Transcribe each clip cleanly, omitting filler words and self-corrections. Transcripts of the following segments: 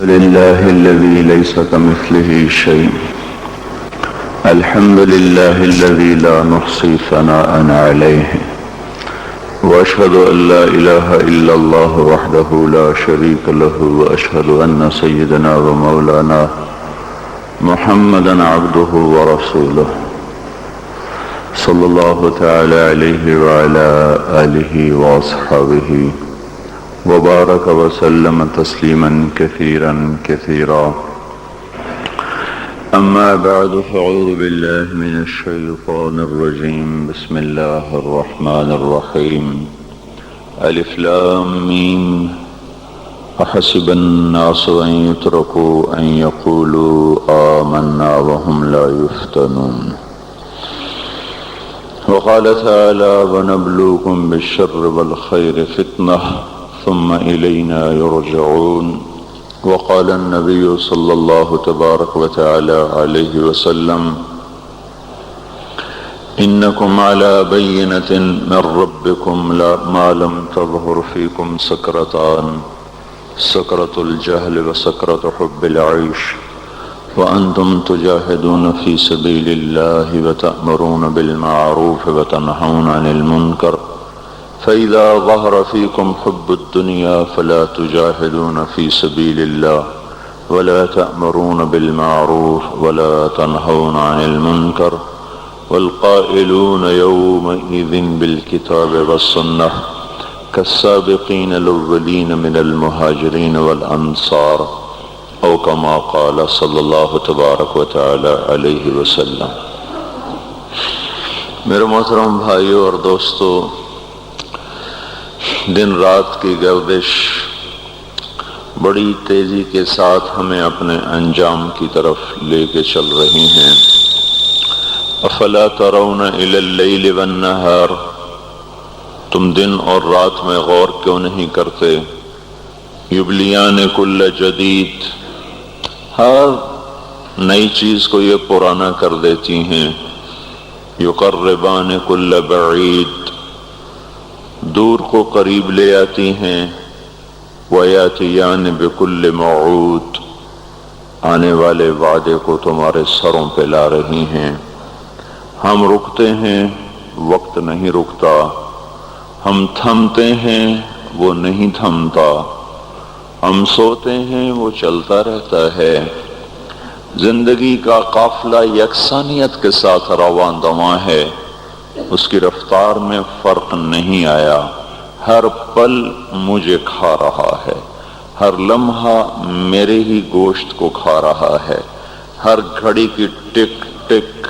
لله الذي ليس كمثله شيء. الحمد لله الذي لا نحصي ثناء عليه. وأشهد أن لا إله إلا الله وحده لا شريك له. وأشهد أن سيدنا ومولانا محمدا عبده ورسوله صلى الله تعالى عليه وعلى آله وأصحابه وبارك وسلم تسليما كثيرا كثيرا. أما بعد فأعوذ بالله من الشيطان الرجيم. بسم الله الرحمن الرحيم. ألف لام ميم. أحسب الناس أن يتركوا أن يقولوا آمنا وهم لا يفتنون. وقال تعالى ونبلوكم بالشر والخير فتنة ثم إلينا يرجعون. وقال النبي صلى الله تبارك وتعالى عليه وسلم إنكم على بينة من ربكم ما لم تظهر فيكم سكرتان، سكرة الجهل وسكرة حب العيش، وأنتم تجاهدون في سبيل الله وتأمرون بالمعروف وتنهون عن المنكر، فإذا ظهر فيكم حب الدنيا فلا تجاهدون في سبيل الله ولا تأمرون بالمعروف ولا تنهون عن المنكر، والقائلون يومئذ بالكتاب والسنة كالسابقين الأولين من المهاجرين والأنصار، او كما قال صلی اللہ تبارک و تعالی علیہ وسلم. میرے محترم بھائیوں اور دوستو، دن رات کی گردش بڑی تیزی کے ساتھ ہمیں اپنے انجام کی طرف لے کے چل رہی ہیں. افلا ترون الی اللیل والنہار، تم دن اور رات میں غور کیوں نہیں کرتے؟ یبلیان کل جدید، ہر نئی چیز کو یہ پرانا کر دیتی ہیں. یقربان کل بعید، دور کو قریب لے آتی ہیں. ویاتیان بکل موعود، آنے والے وعدے کو تمہارے سروں پہ لا رہی ہیں. ہم رکتے ہیں، وقت نہیں رکتا. ہم تھمتے ہیں، وہ نہیں تھمتا. ہم سوتے ہیں، وہ چلتا رہتا ہے. زندگی کا قافلہ یکسانیت کے ساتھ رواں دواں ہے، اس کی رفتار میں فرق نہیں آیا. ہر پل مجھے کھا رہا ہے، ہر لمحہ میرے ہی گوشت کو کھا رہا ہے. ہر گھڑی کی ٹک ٹک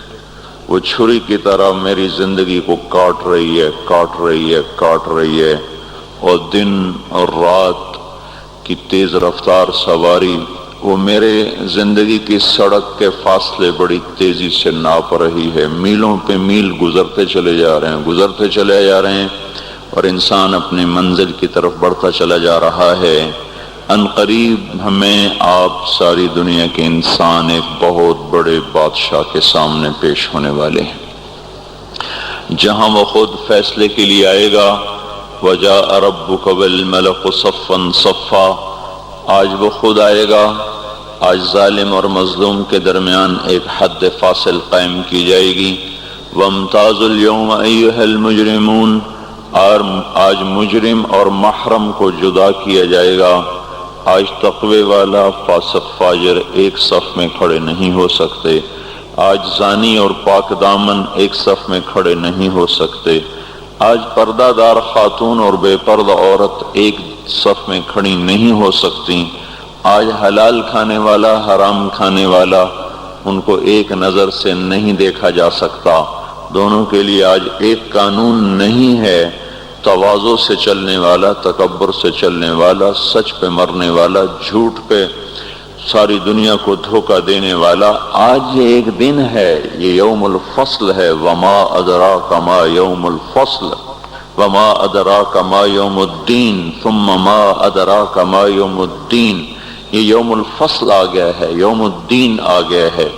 وہ چھری کی طرح میری زندگی کو کاٹ رہی ہے، کاٹ رہی ہے، کاٹ رہی ہے. اور دن اور رات کی تیز رفتار سواری وہ میرے زندگی کی سڑک کے فاصلے بڑی تیزی سے ناپ رہی ہے. میلوں پہ میل گزرتے چلے جا رہے ہیں، گزرتے چلے جا رہے ہیں، اور انسان اپنی منزل کی طرف بڑھتا چلا جا رہا ہے. ان قریب ہمیں آپ ساری دنیا کے انسان ایک بہت بڑے بادشاہ کے سامنے پیش ہونے والے ہیں، جہاں وہ خود فیصلے کے لیے آئے گا. وَجَاءَ رَبُّكَ وَالْمَلَكُ صَفًّا صَفًّا، آج وہ خود آئے گا. آج ظالم اور مظلوم کے درمیان ایک حد فاصل قائم کی جائے گی. وَامْتَازُوا الْيَوْمَ أَيُّهَا الْمُجْرِمُونَ، آج مجرم اور محرم کو جدا کیا جائے گا. آج تقوی والا فاسق فاجر ایک صف میں کھڑے نہیں ہو سکتے. آج زانی اور پاک دامن ایک صف میں کھڑے نہیں ہو سکتے. آج پردہ دار خاتون اور بے پردہ عورت ایک صف میں کھڑی نہیں ہو سکتی. آج حلال کھانے والا حرام کھانے والا ان کو ایک نظر سے نہیں دیکھا جا سکتا. دونوں کے لیے آج ایک قانون نہیں ہے. تواضع سے چلنے والا، تکبر سے چلنے والا، سچ پہ مرنے والا، جھوٹ پہ ساری دنیا کو دھوکہ دینے والا. آج یہ ایک دن ہے، یہ یوم الفصل ہے. وما ادراک ما یوم الفصل وما ادراک ما یوم الدین ثم ما ادراک ما یوم الدین. یہ یوم الفصل آ گیا ہے، یوم الدین آ گیا ہے،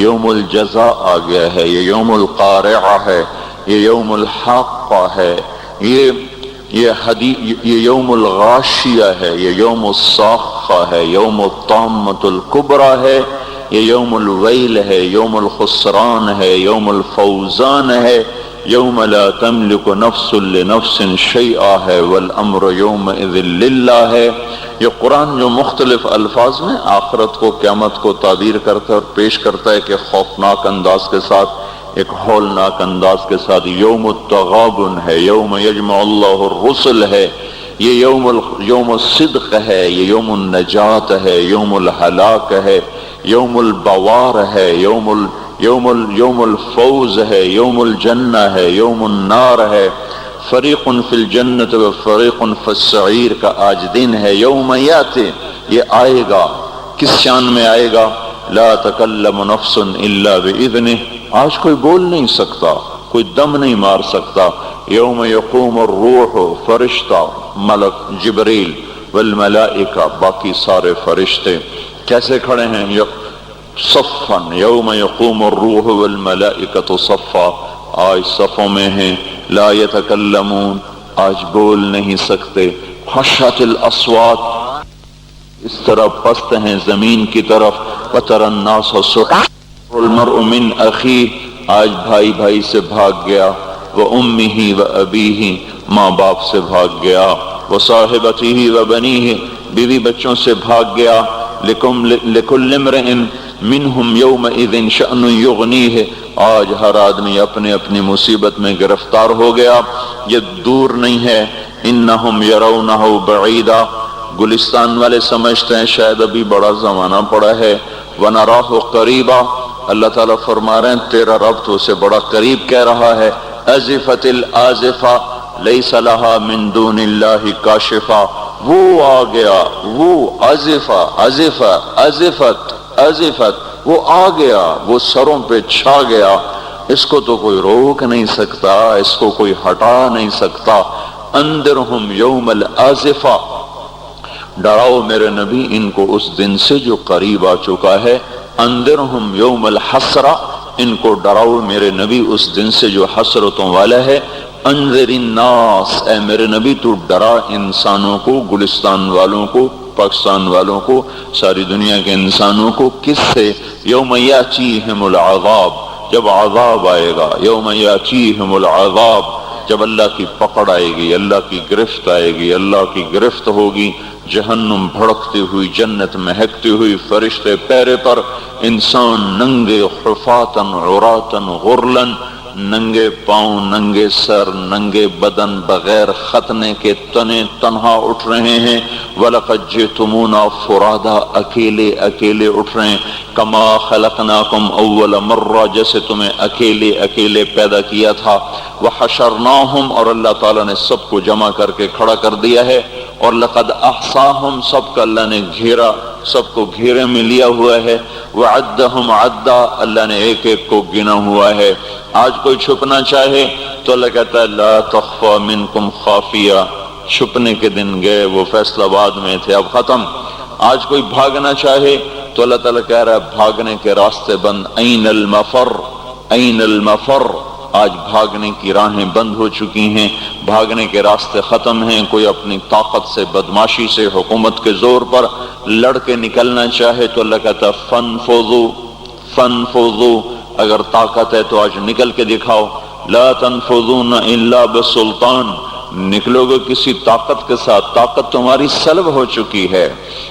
یوم الجزاء آ گیا ہے، یہ یوم القارعہ ہے، یہ یوم الحاقہ ہے. یہ یہ یوم الغاشیہ ہے، یہ یوم الصاخہ ہے، یوم الطامۃ الکبریٰ ہے، یہ یوم الویل ہے، یوم الخسران ہے، یوم الفوزان ہے، یوم لا تملک نفس لنفس شیئا ہے، والامر یومئذ للہ ہے۔ یہ قرآن جو مختلف الفاظ میں آخرت کو، قیامت کو تعبیر کرتا ہے اور پیش کرتا ہے کہ خوفناک انداز کے ساتھ، ایک ہولناک انداز کے ساتھ، یوم التغابن ہے، یوم یجمع اللہ الرسل ہے، یہ یوم الصدق ہے، یہ یوم النجات ہے، یوم الہلاک ہے، یوم البوار ہے، یوم الفوز ہے، یوم الجنہ ہے، یوم النار ہے، فریق فی الجنت و فریق فی السعیر کا آج دن ہے۔ یوم یاتی، یہ آئے گا، کس شان میں آئے گا؟ لا تکلم نفس الا باذنہ، آج کوئی بول نہیں سکتا، کوئی دم نہیں مار سکتا۔ یوم یقوم الروح، فرشتہ، ملک جبریل، والملائکہ، باقی سارے فرشتے کیسے کھڑے ہیں؟ صفا، یوم یقوم الروح والملائکۃ صفا، آج صفوں میں ہیں۔ لا یتکلمون، آج بول نہیں سکتے۔ خشعت الاصوات، اس طرح پست ہیں زمین کی طرف۔ وتری الناس صرعا المرء من اخیہ، آج بھائی بھائی سے بھاگ گیا۔ وامہ وابیہ، ماں باپ سے بھاگ گیا۔ وصاحبتہ وبنیہ، بیوی بچوں سے بھاگ گیا۔ لکل امرئ منہم یومئذ شأن یغنیہ، آج ہر آدمی اپنے اپنی مصیبت میں گرفتار ہو گیا، یہ دور نہیں ہے۔ انہم یرونہ بعیدا، گلستان والے سمجھتے ہیں شاید ابھی بڑا زمانہ پڑا ہے۔ ونراہ قریبا، اللہ تعالیٰ فرما رہے ہیں تیرا رب تو اسے بڑا قریب کہہ رہا ہے۔ ازفت الازفہ لیس لہا من دون اللہ کاشفہ، وہ آ گیا، وہ ازفہ، ازفت، وہ آ گیا، وہ سروں پہ چھا گیا، اس کو تو کوئی روک نہیں سکتا، اس کو کوئی ہٹا نہیں سکتا۔ انذرہم یوم الازفہ، ڈراؤ میرے نبی ان کو اس دن سے جو قریب آ چکا ہے۔ انذرہم یوم الحسرہ، ان کو ڈراؤ میرے نبی اس دن سے جو حسرتوں والا ہے۔ انذر الناس، اے میرے نبی تو ڈرا انسانوں کو، گلستان والوں کو، پاکستان والوں کو، ساری دنیا کے انسانوں کو۔ کس سے؟ یوم یاتیہم العذاب، جب عذاب آئے گا۔ یوم یاتیہم العذاب، جب اللہ کی پکڑ آئے گی، اللہ کی گرفت آئے گی، اللہ کی گرفت ہوگی، جہنم بھڑکتی ہوئی، جنت مہکتی ہوئی، فرشتے پیرے پر، انسان ننگے، حفاتن عراتن غرلن، ننگے پاؤں، ننگے سر، ننگے بدن، بغیر ختنے کے تنے تنہا اٹھ رہے ہیں۔ وَلَقَدْ جِئْتُمُونَا فُرَادَا، اکیلے اکیلے اٹھ رہے ہیں۔ کما خلقناکم اول مرہ، جیسے تمہیں اکیلے اکیلے پیدا کیا تھا۔ وحشرناہم، اور اللہ تعالیٰ نے سب کو جمع کر کے کھڑا کر دیا ہے۔ اور لقد احصاہم، سب کا اللہ نے گھیرا، سب کو گھیرے میں لیا ہوا ہے۔ وعدہم عدا، اللہ نے ایک ایک کو گنا ہوا ہے۔ آج کوئی چھپنا چاہے تو اللہ کہتا ہے لا تخفى منکم خافیہ، چھپنے کے دن گئے، وہ فیصل آباد میں تھے، اب ختم۔ آج کوئی بھاگنا چاہے تو اللہ تعالیٰ کہہ رہا ہے بھاگنے کے راستے بند۔ این المفر، این المفر، آج بھاگنے کی راہیں بند ہو چکی ہیں، بھاگنے کے راستے ختم ہیں۔ کوئی اپنی طاقت سے، بدماشی سے، حکومت کے زور پر لڑ کے نکلنا چاہے تو اللہ کہتا ہے فانفذوا، فانفذوا، اگر طاقت ہے تو آج نکل کے دکھاؤ۔ لا تنفذون الا بسلطان، نکلو گے کسی طاقت کے ساتھ، طاقت تمہاری سلب ہو چکی ہے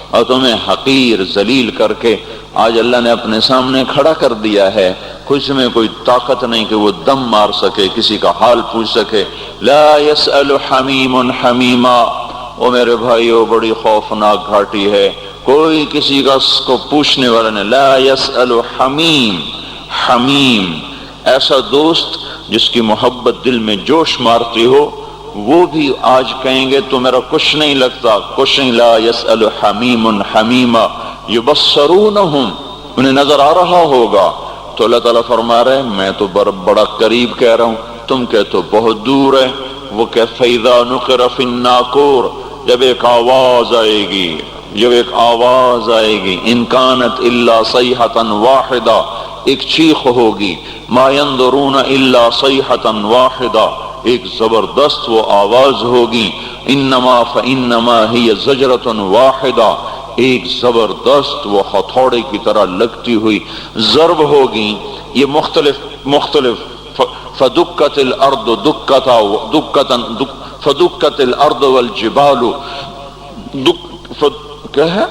اور تمہیں حقیر ذلیل کر کے آج اللہ نے اپنے سامنے کھڑا کر دیا ہے۔ کچھ میں کوئی طاقت نہیں کہ وہ دم مار سکے، کسی کا حال پوچھ سکے۔ لا يسأل حمیم حمیما، او میرے بھائیو بڑی خوفناک گھاٹی ہے، کوئی کسی کا اس کو پوچھنے والا نہیں۔ لا يسأل حمیم، حمیم ایسا دوست جس کی محبت دل میں جوش مارتی ہو، وہ بھی آج کہیں گے تو میرا کچھ نہیں لگتا، کچھ نہیں۔ لا يسأل حمیم حمیما یبصرونہم، انہیں نظر آ رہا ہوگا تو اللہ تعالیٰ فرما رہے ہیں میں تو بڑا قریب کہہ رہا ہوں، تم کہتے تو بہت دور ہے۔ وہ کہ فَإِذَا نُقِرَ فِي النَّاقُورِ، جب ایک آواز آئے گی، جب ایک آواز آئے گی، إِن كَانَتْ إِلَّا صَيْحَةً وَاحِدَةً، ایک چیخ ہوگی۔ مَا يَنظُرُونَ إِلَّا صَيْحَةً وَاحِدَةً، ایک زبردست وہ آواز ہوگی، انما فانما ہی زجرۃ واحدہ، ایک زبردست وہ ہتھوڑے کی طرح لگتی ہوئی ضرب ہوگی۔ یہ مختلف فدکت الارض فدکت الارض والجبال کیا ہے؟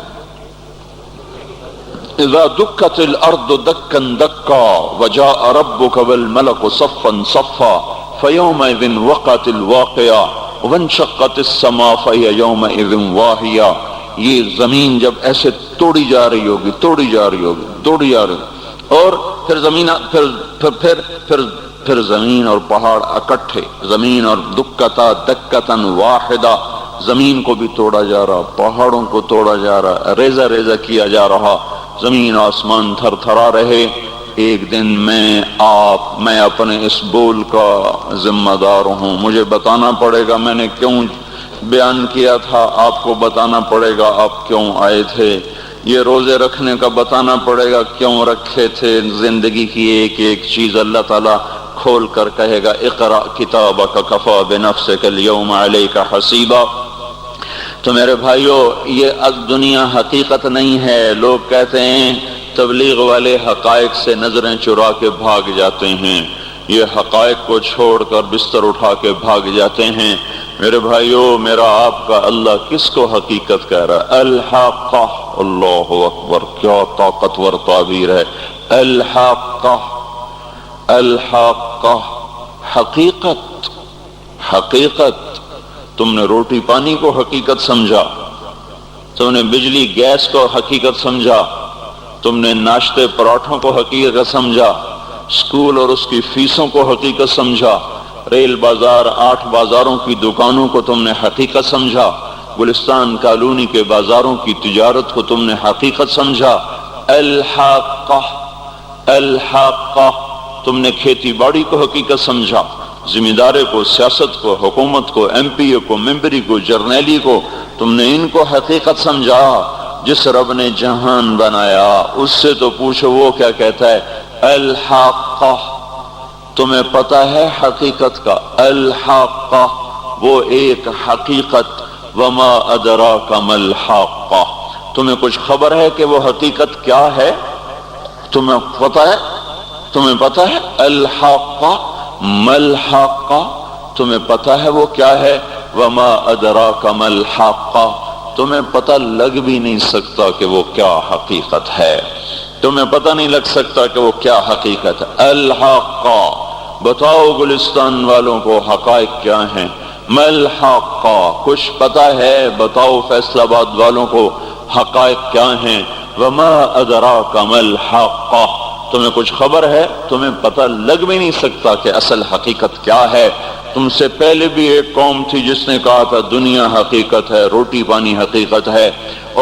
اذا دکت الارض دکا دکا وجاء ربک والملک صفا صفا فیومئذ وقعت الواقعہ وانشقت السماء فہی یومئذ واہیہ۔ یہ زمین جب ایسے توڑی جا رہی ہوگی اور پھر زمین پھر زمین اور پہاڑ اکٹھے، زمین اور دکتا دکتن واحدہ، زمین کو بھی توڑا جا رہا، پہاڑوں کو توڑا جا رہا، ریزہ ریزہ کیا جا رہا، زمین آسمان تھر تھرا رہے۔ ایک دن میں اپنے اس بول کا ذمہ دار ہوں، مجھے بتانا پڑے گا میں نے کیوں بیان کیا تھا، آپ کو بتانا پڑے گا آپ کیوں آئے تھے، یہ روزے رکھنے کا بتانا پڑے گا کیوں رکھے تھے، زندگی کی ایک ایک چیز اللہ تعالیٰ کھول کر کہے گا اقرأ کتابک کفی بنفسک اليوم علیک حسیبا۔ تو میرے بھائیو، یہ دنیا حقیقت نہیں ہے۔ لوگ کہتے ہیں تبلیغ والے حقائق سے نظریں چرا کے بھاگ جاتے ہیں، یہ حقائق کو چھوڑ کر بستر اٹھا کے بھاگ جاتے ہیں۔ میرے بھائیو، میرا آپ کا اللہ کس کو حقیقت کہہ رہا ہے؟ الحاقہ، اللہ اکبر، کیا طاقتور تعبیر ہے، الحاقہ، الحاقہ، حقیقت، حقیقت۔ تم نے روٹی پانی کو حقیقت سمجھا، تم نے بجلی گیس کو حقیقت سمجھا، تم نے ناشتے پراٹھوں کو حقیقت سمجھا، اسکول اور اس کی فیسوں کو حقیقت سمجھا، ریل بازار 8 بازاروں کی دکانوں کو تم نے حقیقت سمجھا، گلستان کالونی کے بازاروں کی تجارت کو تم نے حقیقت سمجھا۔ الحاقہ، الحاقہ، تم نے کھیتی باڑی کو حقیقت سمجھا، ذمہ دارے کو، سیاست کو، حکومت کو، ایم پی اے کو، ممبری کو، جرنیلی کو، تم نے ان کو حقیقت سمجھا۔ جس رب نے جہان بنایا اس سے تو پوچھو وہ کیا کہتا ہے، الحاقہ۔ تمہیں پتہ ہے حقیقت کا، الحاقہ، وہ ایک حقیقت، وما ادراک ما الحاقہ، تمہیں کچھ خبر ہے کہ وہ حقیقت کیا ہے؟ تمہیں پتہ ہے؟ تمہیں پتہ ہے الحاقہ ما الحاقہ؟ تمہیں پتہ ہے وہ کیا ہے؟ وما ادراک ما الحاقہ، تمہیں پتہ لگ بھی نہیں سکتا کہ وہ کیا حقیقت ہے، تمہیں پتہ نہیں لگ سکتا کہ وہ کیا حقیقت ہے۔ الحاقہ، بتاؤ گلستان والوں کو حقائق کیا ہیں؟ ما الحاقہ، کچھ پتہ ہے؟ بتاؤ فیصل آباد والوں کو حقائق کیا ہیں؟ وما ادراک ما الحاقہ، تمہیں کچھ خبر ہے؟ تمہیں پتہ لگ بھی نہیں سکتا کہ اصل حقیقت کیا ہے۔ تم سے پہلے بھی ایک قوم تھی جس نے کہا تھا دنیا حقیقت ہے، روٹی پانی حقیقت ہے،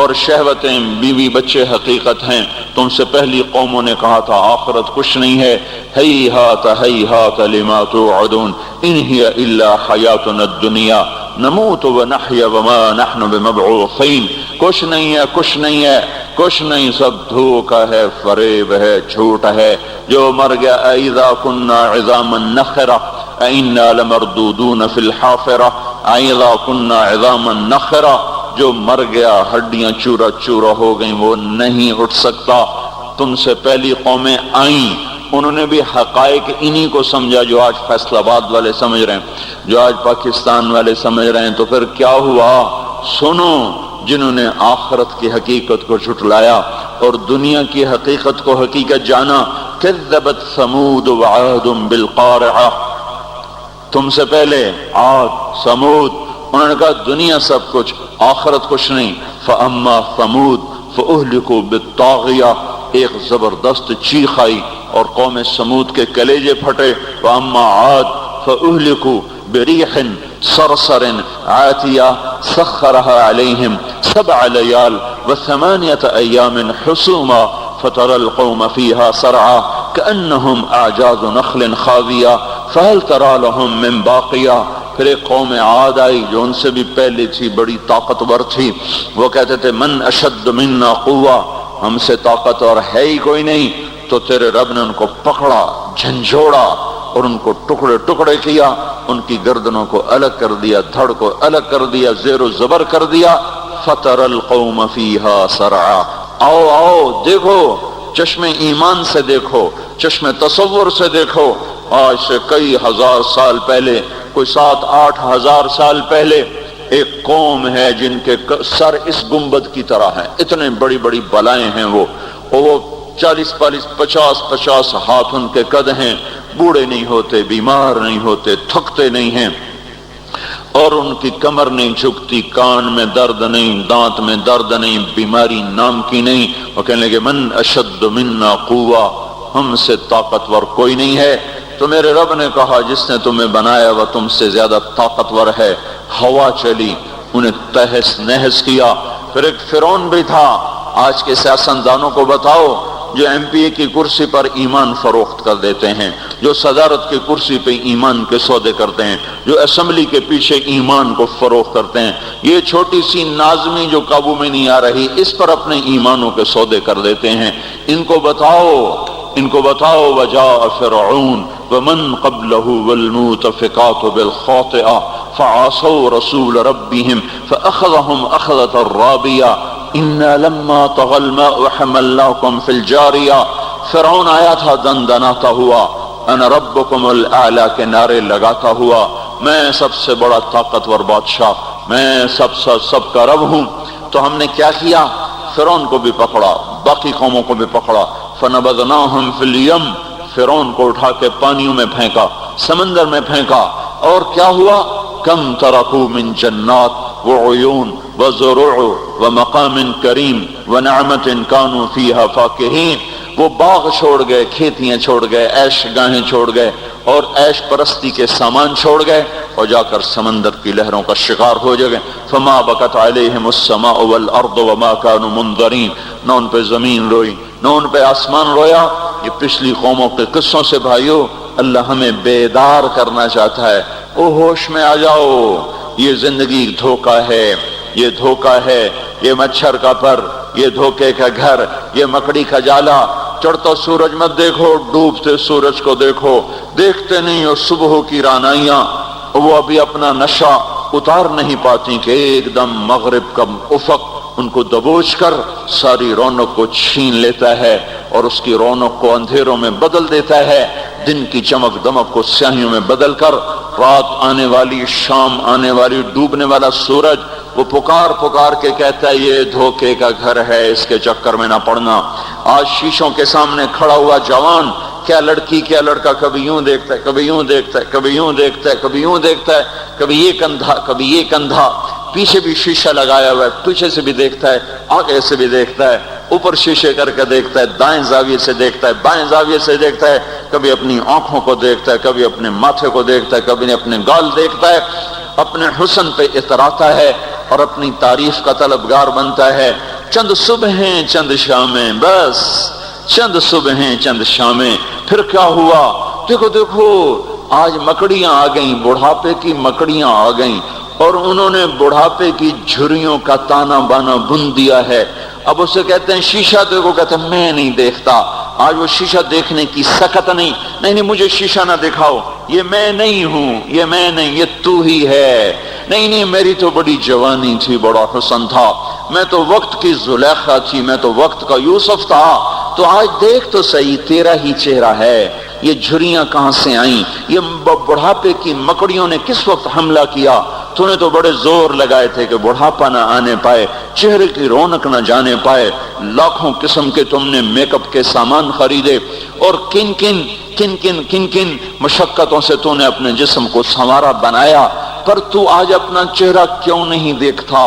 اور شہوتیں بیوی بچے حقیقت ہیں۔ تم سے پہلی قوموں نے کہا تھا آخرت کچھ نہیں ہے، ہیہات لما توعدون ان ہی الا حیاتنا الدنیا نموت ونحیا وما نحن بمبعوثین، کچھ نہیں ہے، کچھ نہیں ہے، کچھ نہیں، سب دھوکہ ہے، فریب ہے، جھوٹ ہے۔ جو مر گیا اذا كنا عظاما نخرہ انا لمردودون فی الحافرہ، اذا كنا عظاما نخرہ، جو مر گیا ہڈیاں چورا چورا ہو گئیں وہ نہیں اٹھ سکتا۔ تم سے پہلی قومیں آئیں، انہوں نے بھی حقائق انہی کو سمجھا جو آج فیصل آباد والے سمجھ رہے ہیں، جو آج پاکستان والے سمجھ رہے ہیں۔ تو پھر کیا ہوا؟ سنو، جنہوں نے آخرت کی حقیقت کو جھٹلایا اور دنیا کی حقیقت کو حقیقت جانا، کذبت ثمود وعاد بالقارعہ، تم سے پہلے عاد، سمود، انہوں نے کہا دنیا سب کچھ، آخرت کچھ نہیں۔ فاما ثمود فاہلکوا بالطاغیہ، ایک زبردست چیخ آئی اور قوم سمود کے کلیجے پھٹے۔ واما عاد فاہلکوا بریح صرصر عاتیہ سخرها علیہم 7 لیال و8 ایام حسوما فترى القوم فيها سرعا كأنهم أعجاز نخل خاوية فهل ترى لهم من باقية۔ پھر ایک قوم عاد آئی جو ان سے بھی پہلے تھی، بڑی طاقتور تھی، وہ کہتے تھے من اشد منا قوة، ہم سے طاقت اور ہے ہی کوئی نہیں۔ تو تیرے رب نے ان کو پکڑا، جھنجھوڑا، اور ان کو ٹکڑے ٹکڑے کیا، ان کی گردنوں کو الگ کر دیا، دھڑ کو الگ کر دیا، زیر و زبر کر دیا۔ فَتَرَ الْقَوْمَ فِيهَا سَرْعَا، آؤ آؤ دیکھو، چشم ایمان سے دیکھو، چشم تصور سے دیکھو۔ آج سے کئی ہزار سال پہلے، کوئی 7-8 ہزار سال پہلے ایک قوم ہے جن کے سر اس گنبد کی طرح ہیں، اتنے بڑی بڑی بلائیں ہیں وہ، اور وہ 40-50 ہاتھ ان کے قد ہیں، بوڑھے نہیں ہوتے، بیمار نہیں ہوتے، تھکتے نہیں ہیں، اور ان کی کمر نہیں جھکتی، کان میں درد نہیں، دانت میں درد نہیں، بیماری نام کی نہیں۔ وہ کہنے لگے من اشد منا قوہ، ہم سے طاقتور کوئی نہیں ہے۔ تو میرے رب نے کہا جس نے تمہیں بنایا وہ تم سے زیادہ طاقتور ہے۔ ہوا چلی، انہیں تہس نہس کیا۔ پھر ایک فرعون بھی تھا۔ آج کے سیاستدانوں کو بتاؤ جو ایم پی اے کی کرسی پر ایمان فروخت کر دیتے ہیں، جو صدارت کی کرسی پہ ایمان کے سودے کرتے ہیں، جو اسمبلی کے پیچھے ایمان کو فروخت کرتے ہیں، یہ چھوٹی سی نازمی جو قابو میں نہیں آ رہی، اس پر اپنے ایمانوں کے سودے کر دیتے ہیں۔ ان کو بتاؤ وجاء فرعون ومن قبله والمؤتفقات بالخاطئة فعصوا رسول ربهم فأخذهم أخذة رابية إنا لما طغى الماء حملناكم في الجارية۔ فرعون آیا تھا دندناتا ہوا، انا ربکم الاعلی کے نعرے لگاتا ہوا، میں سب سے بڑا طاقتور بادشاہ، میں سب کا رب ہوں۔ تو ہم نے کیا کیا؟ فرعون کو بھی پکڑا، باقی قوموں کو بھی پکڑا۔ فنبذناہم فی الیم، فرعون کو اٹھا کے پانیوں میں پھینکا، سمندر میں پھینکا، اور کیا ہوا؟ کم ترکوا من جنات وعیون وزروع ومقام کریم ونعمت کانوا فیہا فاکہین۔ وہ باغ چھوڑ گئے، کھیتیاں چھوڑ گئے، عیش گاہیں چھوڑ گئے، اور عیش پرستی کے سامان چھوڑ گئے، اور جا کر سمندر کی لہروں کا شکار ہو جگے۔ فما بکت علیہم السماء والارض وما كانوا منظرین، نہ ان پہ زمین روئی، نہ ان پہ آسمان رویا۔ یہ پچھلی قوموں کے قصوں سے بھائیو اللہ ہمیں بیدار کرنا چاہتا ہے۔ او ہوش میں آ جاؤ، یہ زندگی دھوکہ ہے، یہ دھوکہ ہے، یہ مچھر کا پر، یہ دھوکے کا گھر، یہ مکڑی کا جالا۔ چڑھتا سورج مت دیکھو، ڈوبتے سورج کو دیکھو، دیکھتے نہیں ہو صبح کی رانائیاں، وہ ابھی اپنا نشہ اتار نہیں پاتی کہ ایک دم مغرب کا افق ان کو دبوچ کر ساری رونق کو چھین لیتا ہے، اور اس کی رونق کو اندھیروں میں بدل دیتا ہے، دن کی چمک دمک کو سیاہیوں میں بدل کر رات آنے والی، شام آنے والی، ڈوبنے والا سورج وہ پکار پکار کے کہتا ہے یہ دھوکے کا گھر ہے، اس کے چکر میں نہ پڑنا۔ آج شیشوں کے سامنے کھڑا ہوا جوان، کیا لڑکی کیا لڑکا، کبھی یوں دیکھتا ہے، کبھی یوں دیکھتا ہے، کبھی یوں دیکھتا ہے، کبھی یوں دیکھتا ہے، کبھی یہ کندھا، کبھی یہ کندھا، پیچھے بھی شیشہ لگایا ہوا ہے، پیچھے سے بھی دیکھتا ہے، آگے سے بھی دیکھتا ہے، اوپر شیشے کر کے دیکھتا ہے، دائیں زاویے سے دیکھتا ہے، بائیں زاویے سے دیکھتا ہے، کبھی اپنی آنکھوں کو دیکھتا ہے، کبھی اپنے ماتھے کو دیکھتا ہے، کبھی اپنے گال دیکھتا ہے، اپنے حسن پہ اتراتا ہے اور اپنی تعریف کا طلبگار بنتا ہے۔ چند صبحیں چند شامیں، بس چند صبحیں چند شامیں، پھر کیا ہوا؟ دیکھو دیکھو آج مکڑیاں آ گئیں، بڑھاپے کی مکڑیاں آ گئیں، اور انہوں نے بڑھاپے کی جھریوں کا تانا بانا بن دیا ہے۔ اب اسے کہتے ہیں شیشہ دیکھو، کہتے ہیں میں نہیں دیکھتا۔ آج وہ شیشہ دیکھنے کی سکت نہیں مجھے شیشہ نہ دکھاؤ، یہ میں نہیں ہوں، یہ میں نہیں، یہ تو ہی ہے۔ نہیں میری تو بڑی جوانی تھی، بڑا حسن تھا، میں تو وقت کی زلیخا تھی، میں تو وقت کا یوسف تھا۔ تو آج دیکھ تو صحیح، تیرا ہی چہرہ ہے، یہ جھریاں کہاں سے آئیں؟ یہ بڑھاپے کی مکڑیوں نے کس وقت حملہ کیا؟ تو نے تو بڑے زور لگائے تھے کہ بڑھاپا نہ آنے پائے، چہرے کی رونق نہ جانے پائے، لاکھوں قسم کے تم نے میک اپ کے سامان خریدے، اور کن کن مشقتوں سے تو نے اپنے جسم کو سنوارا بنایا، پر تو آج اپنا چہرہ کیوں نہیں دیکھتا؟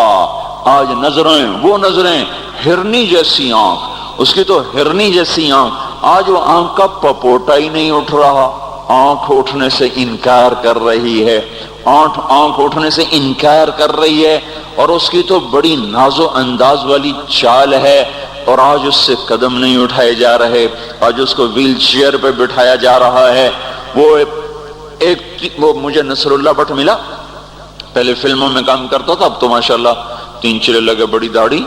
آج نظریں، وہ نظریں، ہرنی جیسی آنکھ، اس کی تو ہرنی جیسی آنکھ، آج وہ آنکھ کا پپوٹا ہی نہیں اٹھ رہا، آنکھ اٹھنے سے انکار کر رہی ہے، آنکھ اٹھنے سے انکار کر رہی ہے، اور اس کی تو بڑی ناز و انداز والی چال ہے، اور آج اس سے قدم نہیں اٹھائے جا رہے، آج اس کو ویل چیئر پہ بٹھایا جا رہا ہے۔ وہ مجھے نصر اللہ بٹ ملا، پہلے فلموں میں کام کرتا تھا، اب تو ماشاءاللہ 3 چلے لگے، بڑی داڑھی۔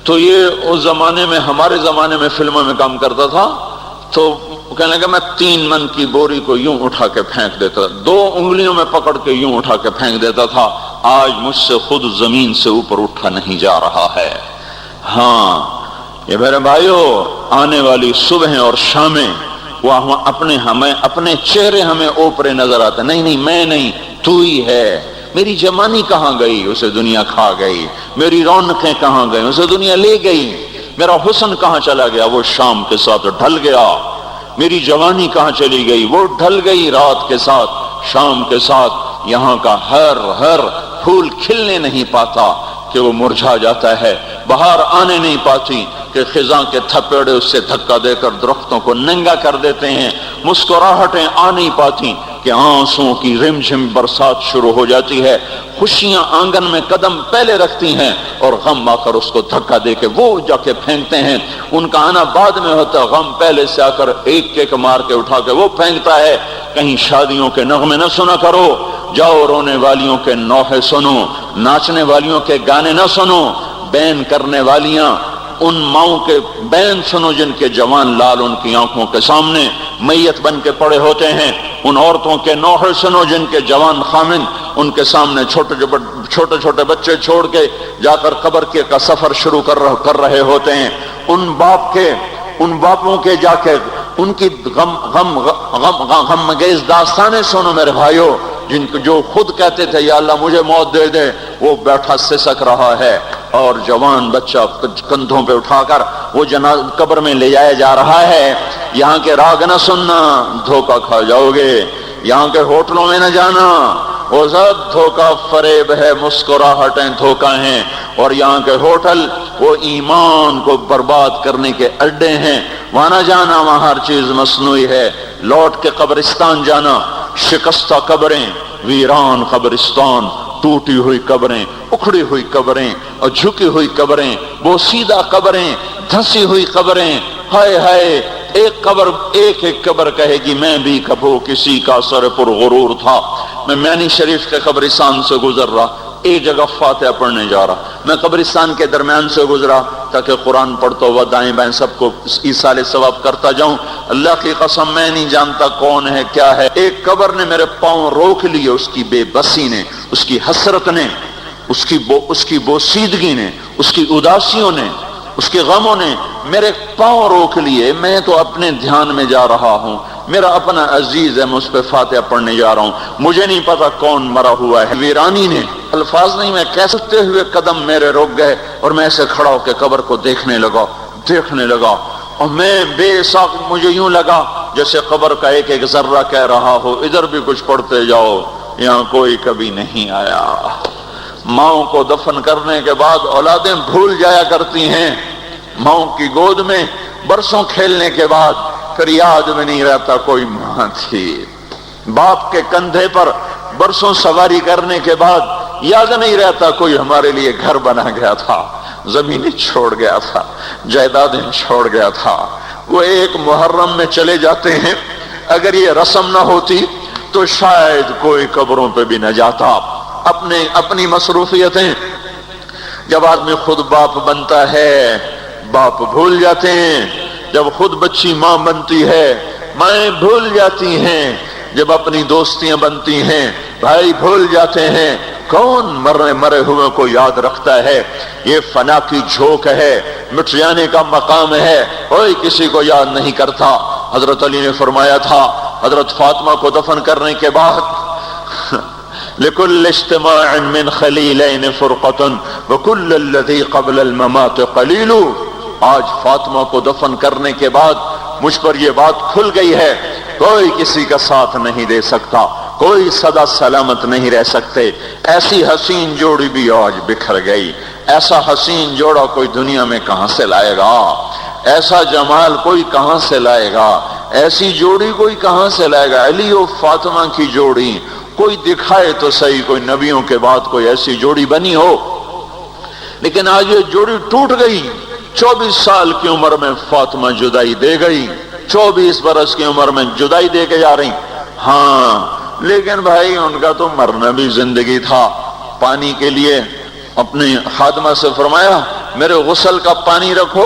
تو یہ اس زمانے میں، ہمارے زمانے میں فلموں میں کام کرتا تھا، تو وہ کہنے لگا میں 3 من کی بوری کو یوں اٹھا کے پھینک دیتا تھا، 2 انگلیوں میں پکڑ کے یوں اٹھا کے پھینک دیتا تھا، آج مجھ سے خود زمین سے اوپر اٹھا نہیں جا رہا ہے۔ ہاں یہ میرے بھائیو، آنے والی صبح اور شامیں وہ ہمیں اپنے چہرے ہمیں اوپرے نظر آتے، نہیں میں نہیں، تو ہی ہے۔ میری جوانی کہاں گئی؟ اسے دنیا کھا گئی۔ میری رونقیں کہاں گئی؟ اسے دنیا لے گئی۔ میرا حسن کہاں چلا گیا؟ وہ شام کے ساتھ ڈھل گیا۔ میری جوانی کہاں چلی گئی؟ وہ ڈھل گئی رات کے ساتھ، شام کے ساتھ۔ یہاں کا ہر پھول کھلنے نہیں پاتا کہ وہ مرجھا جاتا ہے، بہار آنے نہیں پاتی کہ خزاں کے تھپیڑے اس سے دھکا دے کر درختوں کو ننگا کر دیتے ہیں، مسکراہٹیں آ نہیں پاتی کہ آنسوں کی رم جھم برسات شروع ہو جاتی ہے، خوشیاں آنگن میں قدم پہلے رکھتی ہیں اور غم آ کر اس کو دھکا دے کے وہ جا کے پھینکتے ہیں۔ ان کا آنا بعد میں ہوتا، غم پہلے سے آ کر ایک مار کے اٹھا کے وہ پھینکتا ہے۔ کہیں شادیوں کے نغمے نہ سنا کرو، جاؤ رونے والیوں کے نوحے سنو، ناچنے والیوں کے گانے نہ سنو، بین کرنے والیاں ان ماؤں کے بین سنو جن کے جوان لال ان کی آنکھوں کے سامنے میت بن کے پڑے ہوتے ہیں، ان عورتوں کے نوحے سنو جن کے جوان خامن ان کے سامنے چھوٹے چھوٹے بچے چھوڑ کے جا کر قبر کا سفر شروع کر رہے ہوتے ہیں، ان باپوں کے جا کے ان کی غم انگیز داستانیں سنو میرے بھائیو، جو خود کہتے تھے یا اللہ مجھے موت دے دے، وہ بیٹھا سسک رہا ہے اور جوان بچہ کندھوں پہ اٹھا کر وہ قبر میں لے جایا جا رہا ہے۔ یہاں کے راگ نہ سننا، دھوکہ کھا جاؤ گے۔ یہاں کے ہوٹلوں میں نہ جانا، وہ سب دھوکہ فریب ہے، مسکراہٹیں دھوکہ ہیں۔ اور یہاں کے ہوٹل وہ ایمان کو برباد کرنے کے اڈے ہیں، وہاں نہ جانا، وہاں ہر چیز مصنوعی ہے۔ لوٹ کے قبرستان جانا، شکستہ قبریں، ویران قبرستان، ٹوٹی ہوئی قبریں، اکھڑی ہوئی قبریں اور جھکی ہوئی قبریں، بوسیدہ قبریں، دھسی ہوئی قبریں، ہائے ہائے، ایک قبر کہے گی میں بھی کبھی کسی کا سر پر غرور تھا۔ میں مینی شریف کے قبرستان سے گزر رہا، ایک جگہ فاتحہ پڑھنے جا رہا، میں قبرستان کے درمیان سے گزرا تاکہ قرآن پڑھتا ہوا دائیں بائیں سب کو ایصال ثواب کرتا جاؤں۔ اللہ کی قسم میں نہیں جانتا کون ہے کیا ہے، ایک قبر نے میرے پاؤں روک لیے، اس کی بے بسی نے، اس کی حسرت نے، اس کی بوسیدگی نے، اس کی اداسیوں نے، اس کے غموں نے میرے پاؤں روک لیے۔ میں تو اپنے دھیان میں جا رہا ہوں، میرا اپنا عزیز ہے، میں اس پہ فاتحہ پڑھنے جا رہا ہوں، مجھے نہیں پتا کون مرا ہوا ہے۔ ویرانی نے الفاظ نہیں میں کہہ سکتے ہوئے قدم میرے رک گئے اور میں ایسے کھڑا ہو کے قبر کو دیکھنے لگا اور میں بے ساخت، مجھے یوں لگا جیسے قبر کا ایک ذرہ کہہ رہا ہو ادھر بھی کچھ پڑھتے جاؤ، یہاں کوئی کبھی نہیں آیا۔ ماؤں کو دفن کرنے کے بعد اولادیں بھول جایا کرتی ہیں، ماؤں کی گود میں برسوں کھیلنے کے بعد پھر یاد میں نہیں رہتا کوئی ماں تھی۔ باپ کے کندھے پر برسوں سواری کرنے کے بعد یاد نہیں رہتا کوئی ہمارے لیے گھر بنا گیا تھا، زمینیں چھوڑ گیا تھا، جائیدادیں چھوڑ گیا تھا۔ وہ ایک محرم میں چلے جاتے ہیں، اگر یہ رسم نہ ہوتی تو شاید کوئی قبروں پہ بھی نہ جاتا۔ اپنی مصروفیتیں، جب آدمی خود باپ بنتا ہے باپ بھول جاتے ہیں، جب خود بچی ماں بنتی ہے مائیں بھول جاتی ہیں، جب اپنی دوستیاں بنتی ہیں بھائی بھول جاتے ہیں۔ کون مرے ہوئے کو یاد رکھتا ہے؟ یہ فنا کی جھوک ہے، مٹ جانے کا مقام ہے، کوئی کسی کو یاد نہیں کرتا۔ حضرت علی نے فرمایا تھا حضرت فاطمہ کو دفن کرنے کے بعد لِكُلِّ اجْتِمَاعٍ مِّن خَلِيلَيْنِ فُرْقَةٌ وَكُلُّ الَّذِي قَبْلَ الْمَمَاتِ قَلِيلٌ۔ آج فاطمہ کو دفن کرنے کے بعد مجھ پر یہ بات کھل گئی ہے، کوئی کسی کا ساتھ نہیں دے سکتا، کوئی سدا سلامت نہیں رہ سکتے۔ ایسی حسین جوڑی بھی آج بکھر گئی، ایسا حسین جوڑا کوئی دنیا میں کہاں سے لائے گا، ایسا جمال کوئی کہاں سے لائے گا، ایسی جوڑی کوئی کہاں سے لائے گا۔ علی و فاطمہ کی جوڑی کوئی دکھائے تو صحیح، کوئی نبیوں کے بعد کوئی ایسی جوڑی بنی ہو، لیکن آج یہ جوڑی ٹوٹ گئی۔ 24 سال کی عمر میں فاطمہ جدائی دے گئی، 24 برس کی عمر میں جدائی دے کے جا رہی۔ ہاں لیکن بھائی ان کا تو مرنا بھی زندگی تھا۔ پانی کے لیے اپنی خادمہ سے فرمایا میرے غسل کا پانی رکھو،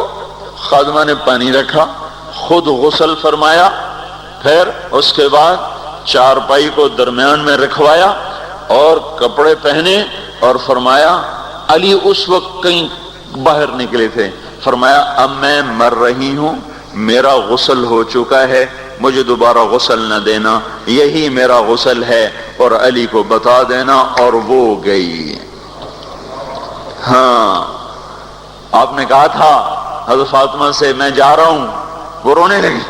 خادمہ نے پانی رکھا، خود غسل فرمایا پھر اس کے بعد چارپائی کو درمیان میں رکھوایا اور کپڑے پہنے اور فرمایا، علی اس وقت کہیں باہر نکلے تھے، فرمایا اب میں مر رہی ہوں، میرا غسل ہو چکا ہے، مجھے دوبارہ غسل نہ دینا، یہی میرا غسل ہے اور علی کو بتا دینا۔ اور وہ گئی۔ ہاں، آپ نے کہا تھا حضرت فاطمہ سے میں جا رہا ہوں، وہ رونے لگی۔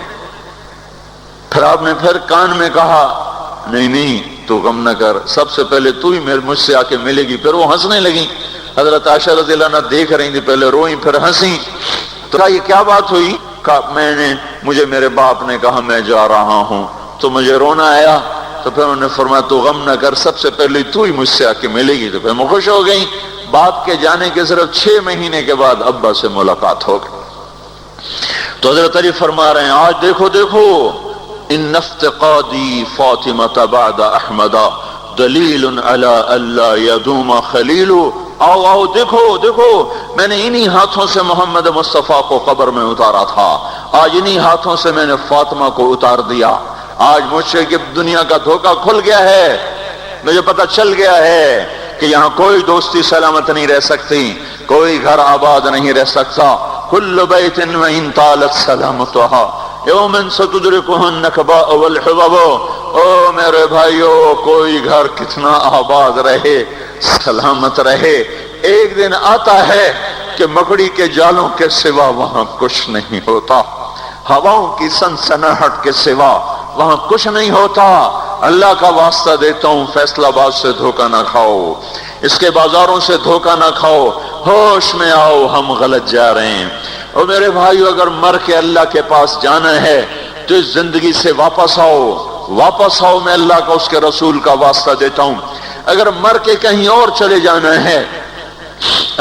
پھر آپ نے پھر کان میں کہا نہیں نہیں تو غم نہ کر، سب سے پہلے تو ہی مجھ سے آ کے ملے گی۔ پھر وہ ہنسنے لگی۔ حضرت عائشہ رضی اللہ عنہا دیکھ رہی تھی، پہلے روئیں پھر ہنسی۔ تو کہا یہ کیا بات ہوئی؟ کہا مجھے میرے باپ نے کہا میں جا رہا ہوں تو مجھے رونا آیا، تو پھر انہوں نے فرمایا تو غم نہ کر، سب سے پہلے تو ہی مجھ سے آ کے ملے گی۔ تو پھر میں خوش ہو گئی۔ باپ کے جانے کے صرف 6 مہینے کے بعد ابا سے ملاقات ہو گئی۔ تو حضرت علی فرما رہے ہیں آج دیکھو دیکھو، ان افتقادی فاطمہ بعد احمد دلیل علی اللہ یدوم خلیل۔ آؤ آؤ دیکھو دیکھو، میں نے انہی ہاتھوں سے محمد مصطفیٰ کو قبر میں اتارا تھا، آج انہی ہاتھوں سے میں نے فاطمہ کو اتار دیا۔ آج مجھ سے کہ دنیا کا دھوکہ کھل گیا ہے، مجھے پتہ چل گیا ہے کہ یہاں کوئی دوستی سلامت نہیں رہ سکتی، کوئی گھر آباد نہیں رہ سکتا۔ کل بیت وإن طالت سلامتها یوما ستدرکہ النکباء والحبب۔ او میرے بھائیو، کوئی گھر کتنا آباد رہے، سلامت رہے، ایک دن آتا ہے کہ مکڑی کے جالوں کے سوا وہاں کچھ نہیں ہوتا، ہواؤں کی سنسناہٹ کے سوا وہاں کچھ نہیں ہوتا۔ اللہ کا واسطہ دیتا ہوں، فیصلہ آباد سے دھوکہ نہ کھاؤ، اس کے بازاروں سے دھوکہ نہ کھاؤ، ہوش میں آؤ، ہم غلط جا رہے ہیں۔ اور میرے بھائیو، اگر مر کے اللہ کے پاس جانا ہے تو اس زندگی سے واپس آؤ، واپس آؤ، میں اللہ کا اس کے رسول کا واسطہ دیتا ہوں۔ اگر مر کے کہیں اور چلے جانا ہے،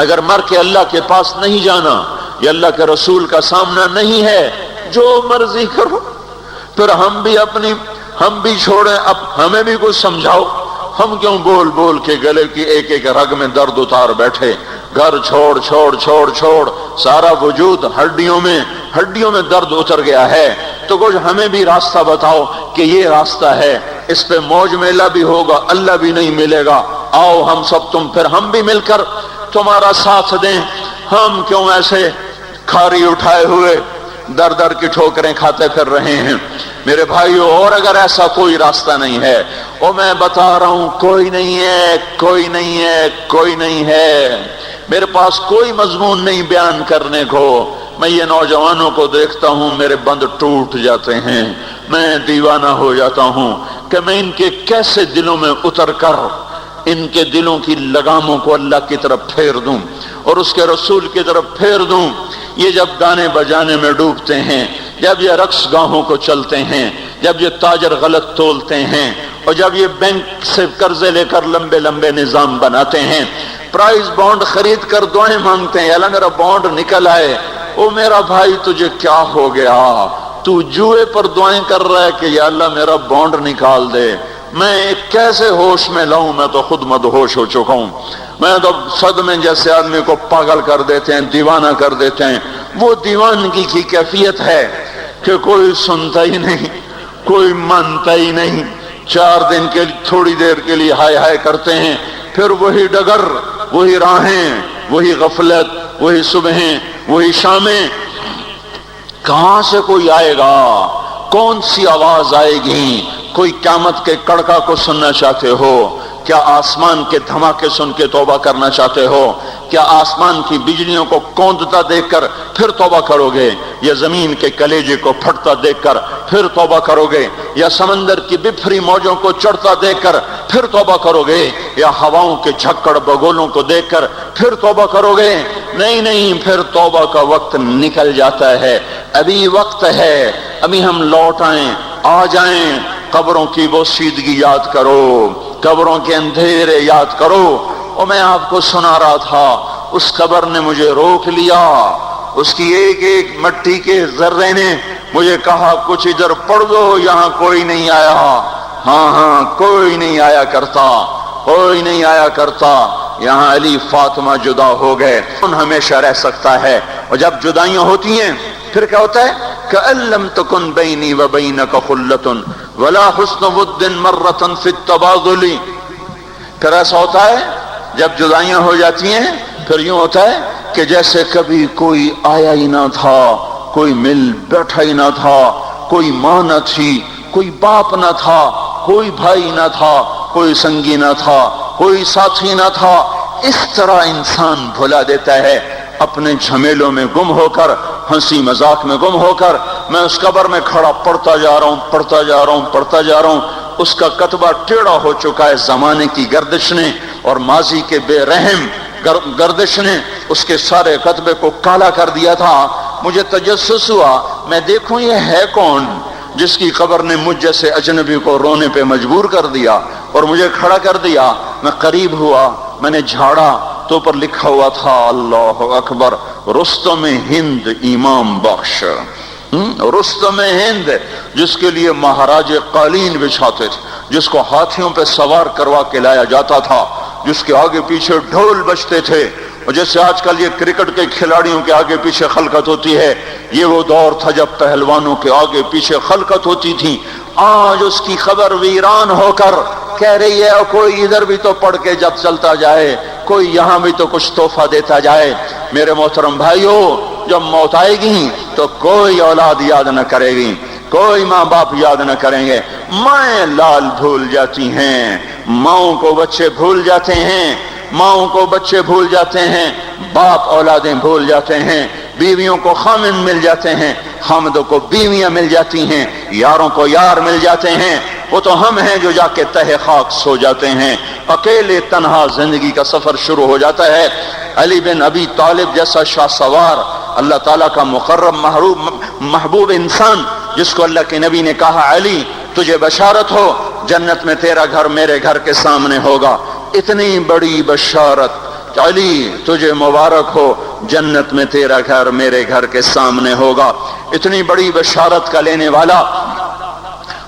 اگر مر کے اللہ کے پاس نہیں جانا یا اللہ کے رسول کا سامنا نہیں ہے، جو مرضی کرو۔ پھر ہم بھی چھوڑیں، اب ہمیں بھی کچھ سمجھاؤ، ہم کیوں بول بول کے گلے کی ایک ایک رگ میں درد اتار بیٹھے، گھر چھوڑ چھوڑ چھوڑ چھوڑ، سارا وجود ہڈیوں میں درد اتر گیا ہے، تو کچھ ہمیں بھی راستہ بتاؤ کہ یہ راستہ ہے، اس پہ موج میلہ بھی ہوگا، اللہ بھی نہیں ملے گا، آؤ ہم سب پھر ہم بھی مل کر تمہارا ساتھ دیں۔ ہم کیوں ایسے کھاری اٹھائے ہوئے در در کی ٹھوکریں کھاتے پھر رہے ہیں؟ میرے بھائیو، اور اگر ایسا کوئی راستہ نہیں ہے، اور میں بتا رہا ہوں کوئی نہیں ہے، کوئی نہیں ہے، کوئی نہیں ہے، میرے پاس کوئی مضمون نہیں بیان کرنے کو۔ میں یہ نوجوانوں کو دیکھتا ہوں، میرے بند ٹوٹ جاتے ہیں، میں دیوانہ ہو جاتا ہوں کہ میں ان کے کیسے دلوں میں اتر کر ان کے دلوں کی لگاموں کو اللہ کی طرف پھیر دوں اور اس کے رسول کی طرف پھیر دوں۔ یہ جب گانے بجانے میں ڈوبتے ہیں، جب یہ رقص گاہوں کو چلتے ہیں، جب یہ تاجر غلط تولتے ہیں، اور جب یہ بینک سے قرضے لے کر لمبے لمبے نظام بناتے ہیں، پرائز بانڈ خرید کر دعائیں مانگتے ہیں اللہ میرا بانڈ نکل آئے۔ او میرا بھائی، تجھے کیا ہو گیا؟ تو جوئے پر دعائیں کر رہا ہے کہ یا اللہ میرا بانڈ نکال دے۔ میں کیسے ہوش میں لاؤں؟ میں تو خود مدہوش ہو چکا ہوں۔ میں تو صدمے جیسے آدمی کو پاگل کر دیتے ہیں، دیوانہ کر دیتے ہیں۔ وہ دیوانگی کی کیفیت ہے کہ کوئی سنتا ہی نہیں، کوئی مانتا ہی نہیں، 4 دن کے تھوڑی دیر کے لیے ہائے ہائے کرتے ہیں، پھر وہی ڈگر، وہی راہیں، وہی غفلت، وہی صبحیں، وہی شامیں۔ کہاں سے کوئی آئے گا؟ کون سی آواز آئے گی؟ کوئی قیامت کے کڑکا کو سننا چاہتے ہو؟ کیا آسمان کے دھماکے سن کے توبہ کرنا چاہتے ہو؟ کیا آسمان کی بجلیوں کو کوندتا دیکھ کر پھر توبہ کرو گے؟ یا زمین کے کلیجے کو پھٹتا دیکھ کر پھر توبہ کرو گے؟ یا سمندر کی بفری موجوں کو چڑھتا دیکھ کر پھر توبہ کرو گے؟ یا ہواؤں کے جھکڑ بگولوں کو دیکھ کر پھر توبہ کرو گے؟ نہیں نہیں، پھر توبہ کا وقت نکل جاتا ہے۔ ابھی وقت ہے، ابھی ہم لوٹ آئیں، آ جائیں۔ قبروں کی وہ سیدگی یاد کرو، قبروں کے اندھیرے یاد کرو۔ اور میں آپ کو سنا رہا تھا، اس قبر نے مجھے روک لیا، اس کی ایک ایک مٹی کے ذرے نے مجھے کہا کچھ ادھر پڑھ دو، یہاں کوئی نہیں آیا۔ ہاں کوئی نہیں آیا کرتا، کوئی نہیں آیا کرتا۔ یہاں علی فاطمہ جدا ہو گئے، کون ہمیشہ رہ سکتا ہے؟ اور جب جدائیاں ہوتی ہیں پھر کیا ہوتا ہے؟ کألم تکن بینی و بینک خلۃ ولا حسن ود مرۃ فی التباذل. پھر ایسا ہوتا ہے جب جدائیاں ہو جاتی ہیں پھر یوں ہوتا ہے کہ جیسے کبھی کوئی آیا ہی نہ تھا، کوئی مل بیٹھا ہی نہ تھا، کوئی ماں نہ تھی، کوئی باپ نہ تھا، کوئی بھائی نہ تھا، کوئی سنگی نہ تھا، کوئی ساتھی نہ تھا. اس طرح انسان بھلا دیتا ہے اپنے جھمیلوں میں گم ہو کر، ہنسی مذاق میں گم ہو کر. میں اس قبر میں کھڑا پڑھتا جا رہا ہوں، پڑھتا جا رہا ہوں، پڑھتا جا رہا ہوں. اس کا کتبہ ٹیڑھا ہو چکا ہے زمانے کی گردش نے اور ماضی کے بے رحم گردش نے اس کے سارے کتبے کو کالا کر دیا تھا. مجھے تجسس ہوا، میں دیکھوں یہ ہے کون جس کی قبر نے مجھ جیسے اجنبی کو رونے پہ مجبور کر دیا اور مجھے کھڑا کر دیا. میں قریب ہوا، میں نے جھاڑا تو پر لکھا ہوا تھا اللہ اکبر رستم ہند امام بخش. رستم ہند جس کے لیے مہاراج قالین بچھاتے تھے، جس کو ہاتھیوں پہ سوار کروا کے لایا جاتا تھا، جس کے آگے پیچھے ڈھول بجتے تھے. اور جیسے آج کل یہ کرکٹ کے کھلاڑیوں کے آگے پیچھے خلقت ہوتی ہے، یہ وہ دور تھا جب پہلوانوں کے آگے پیچھے خلقت ہوتی تھی. آج اس کی خبر ویران ہو کر کہہ رہی ہے اور کوئی ادھر بھی تو پڑھ کے جب چلتا جائے، کوئی یہاں بھی تو کچھ تحفہ دیتا جائے. میرے محترم بھائیو، جب موت آئے گی تو کوئی اولاد یاد نہ کرے گی، کوئی ماں باپ یاد نہ کریں گے. مائیں لال بھول جاتی ہیں، ماؤں کو بچے بھول جاتے ہیں، ماؤں کو بچے بھول جاتے ہیں، باپ اولادیں بھول جاتے ہیں، بیویوں کو خامن مل جاتے ہیں، خامدوں کو بیویاں مل جاتی ہیں، یاروں کو یار مل جاتے ہیں. وہ تو ہم ہیں جو جا کے تہ خاک سو جاتے ہیں. اکیلے تنہا زندگی کا سفر شروع ہو جاتا ہے. علی بن ابی طالب جیسا شاہ سوار، اللہ تعالیٰ کا مقرب محبوب انسان، جس کو اللہ کے نبی نے کہا علی تجھے بشارت ہو جنت میں تیرا گھر میرے گھر کے سامنے ہوگا. اتنی بڑی بشارت علی تجھے مبارک ہو جنت میں تیرا گھر میرے گھر کے سامنے ہوگا. اتنی بڑی بشارت کا لینے والا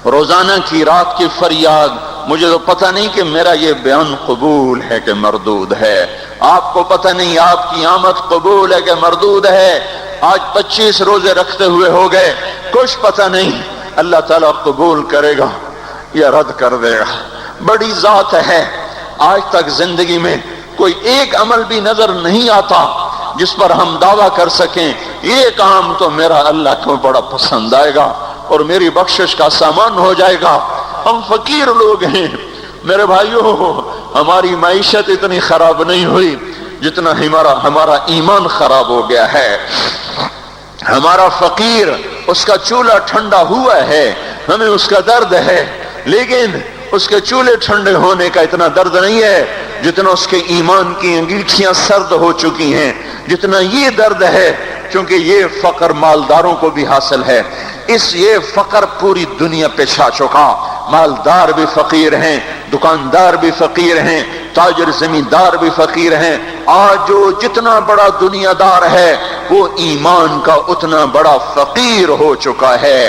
روزانہ کی رات کی فریاد. مجھے تو پتہ نہیں کہ میرا یہ بیان قبول ہے کہ مردود ہے. آپ کو پتہ نہیں آپ کی آمد قبول ہے کہ مردود ہے. آج 25 روزے رکھتے ہوئے ہو گئے، کچھ پتہ نہیں اللہ تعالیٰ قبول کرے گا یا رد کر دے گا. بڑی ذات ہے. آج تک زندگی میں کوئی ایک عمل بھی نظر نہیں آتا جس پر ہم دعویٰ کر سکیں یہ کام تو میرا اللہ کو بڑا پسند آئے گا اور میری بخشش کا سامان ہو جائے گا. ہم فقیر لوگ ہیں میرے بھائیوں. ہماری معیشت اتنی خراب نہیں ہوئی جتنا ہمارا ایمان خراب ہو گیا ہے. ہمارا فقیر اس کا چولہا ٹھنڈا ہوا ہے، ہمیں اس کا درد ہے، لیکن اس کے چولہے ٹھنڈے ہونے کا اتنا درد نہیں ہے جتنا اس کے ایمان کی انگیٹھیاں سرد ہو چکی ہیں، جتنا یہ درد ہے. کیونکہ یہ فقر مالداروں کو بھی حاصل ہے. یہ فقر پوری دنیا پہ چھا چکا. مالدار بھی فقیر ہیں، دکاندار بھی فقیر ہیں، تاجر زمیندار بھی فقیر ہیں. آج جو جتنا بڑا دنیا دار ہے وہ ایمان کا اتنا بڑا فقیر ہو چکا ہے،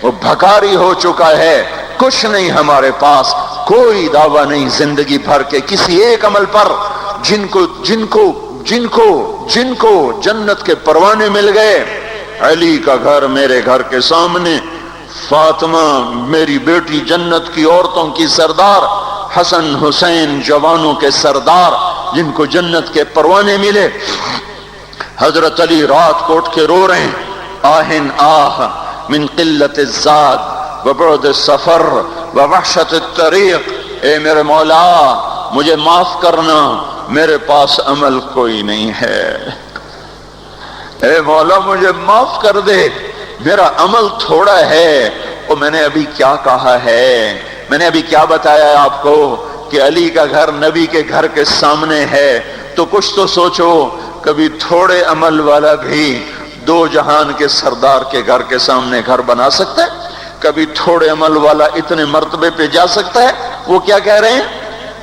وہ بھکاری ہو چکا ہے. کچھ نہیں ہمارے پاس، کوئی دعویٰ نہیں زندگی بھر کے کسی ایک عمل پر. جن کو جنت کے پروانے مل گئے. علی کا گھر میرے گھر کے سامنے، فاطمہ میری بیٹی جنت کی عورتوں کی سردار، حسن حسین جوانوں کے سردار جن کو جنت کے پروانے ملے. حضرت علی رات کو اٹھ کے رو رہے ہیں، آہن آہ من قلت الزاد وبعد السفر ووحشت الطریق. اے میرے مولا مجھے معاف کرنا، میرے پاس عمل کوئی نہیں ہے. اے مولا مجھے معاف کر دے، میرا عمل تھوڑا ہے. اور میں نے ابھی کیا کہا ہے، میں نے ابھی کیا بتایا ہے آپ کو کہ علی کا گھر نبی کے گھر کے سامنے ہے. تو کچھ تو سوچو، کبھی تھوڑے عمل والا بھی دو جہان کے سردار کے گھر کے سامنے گھر بنا سکتا ہے؟ کبھی تھوڑے عمل والا اتنے مرتبے پہ جا سکتا ہے؟ وہ کیا کہہ رہے ہیں؟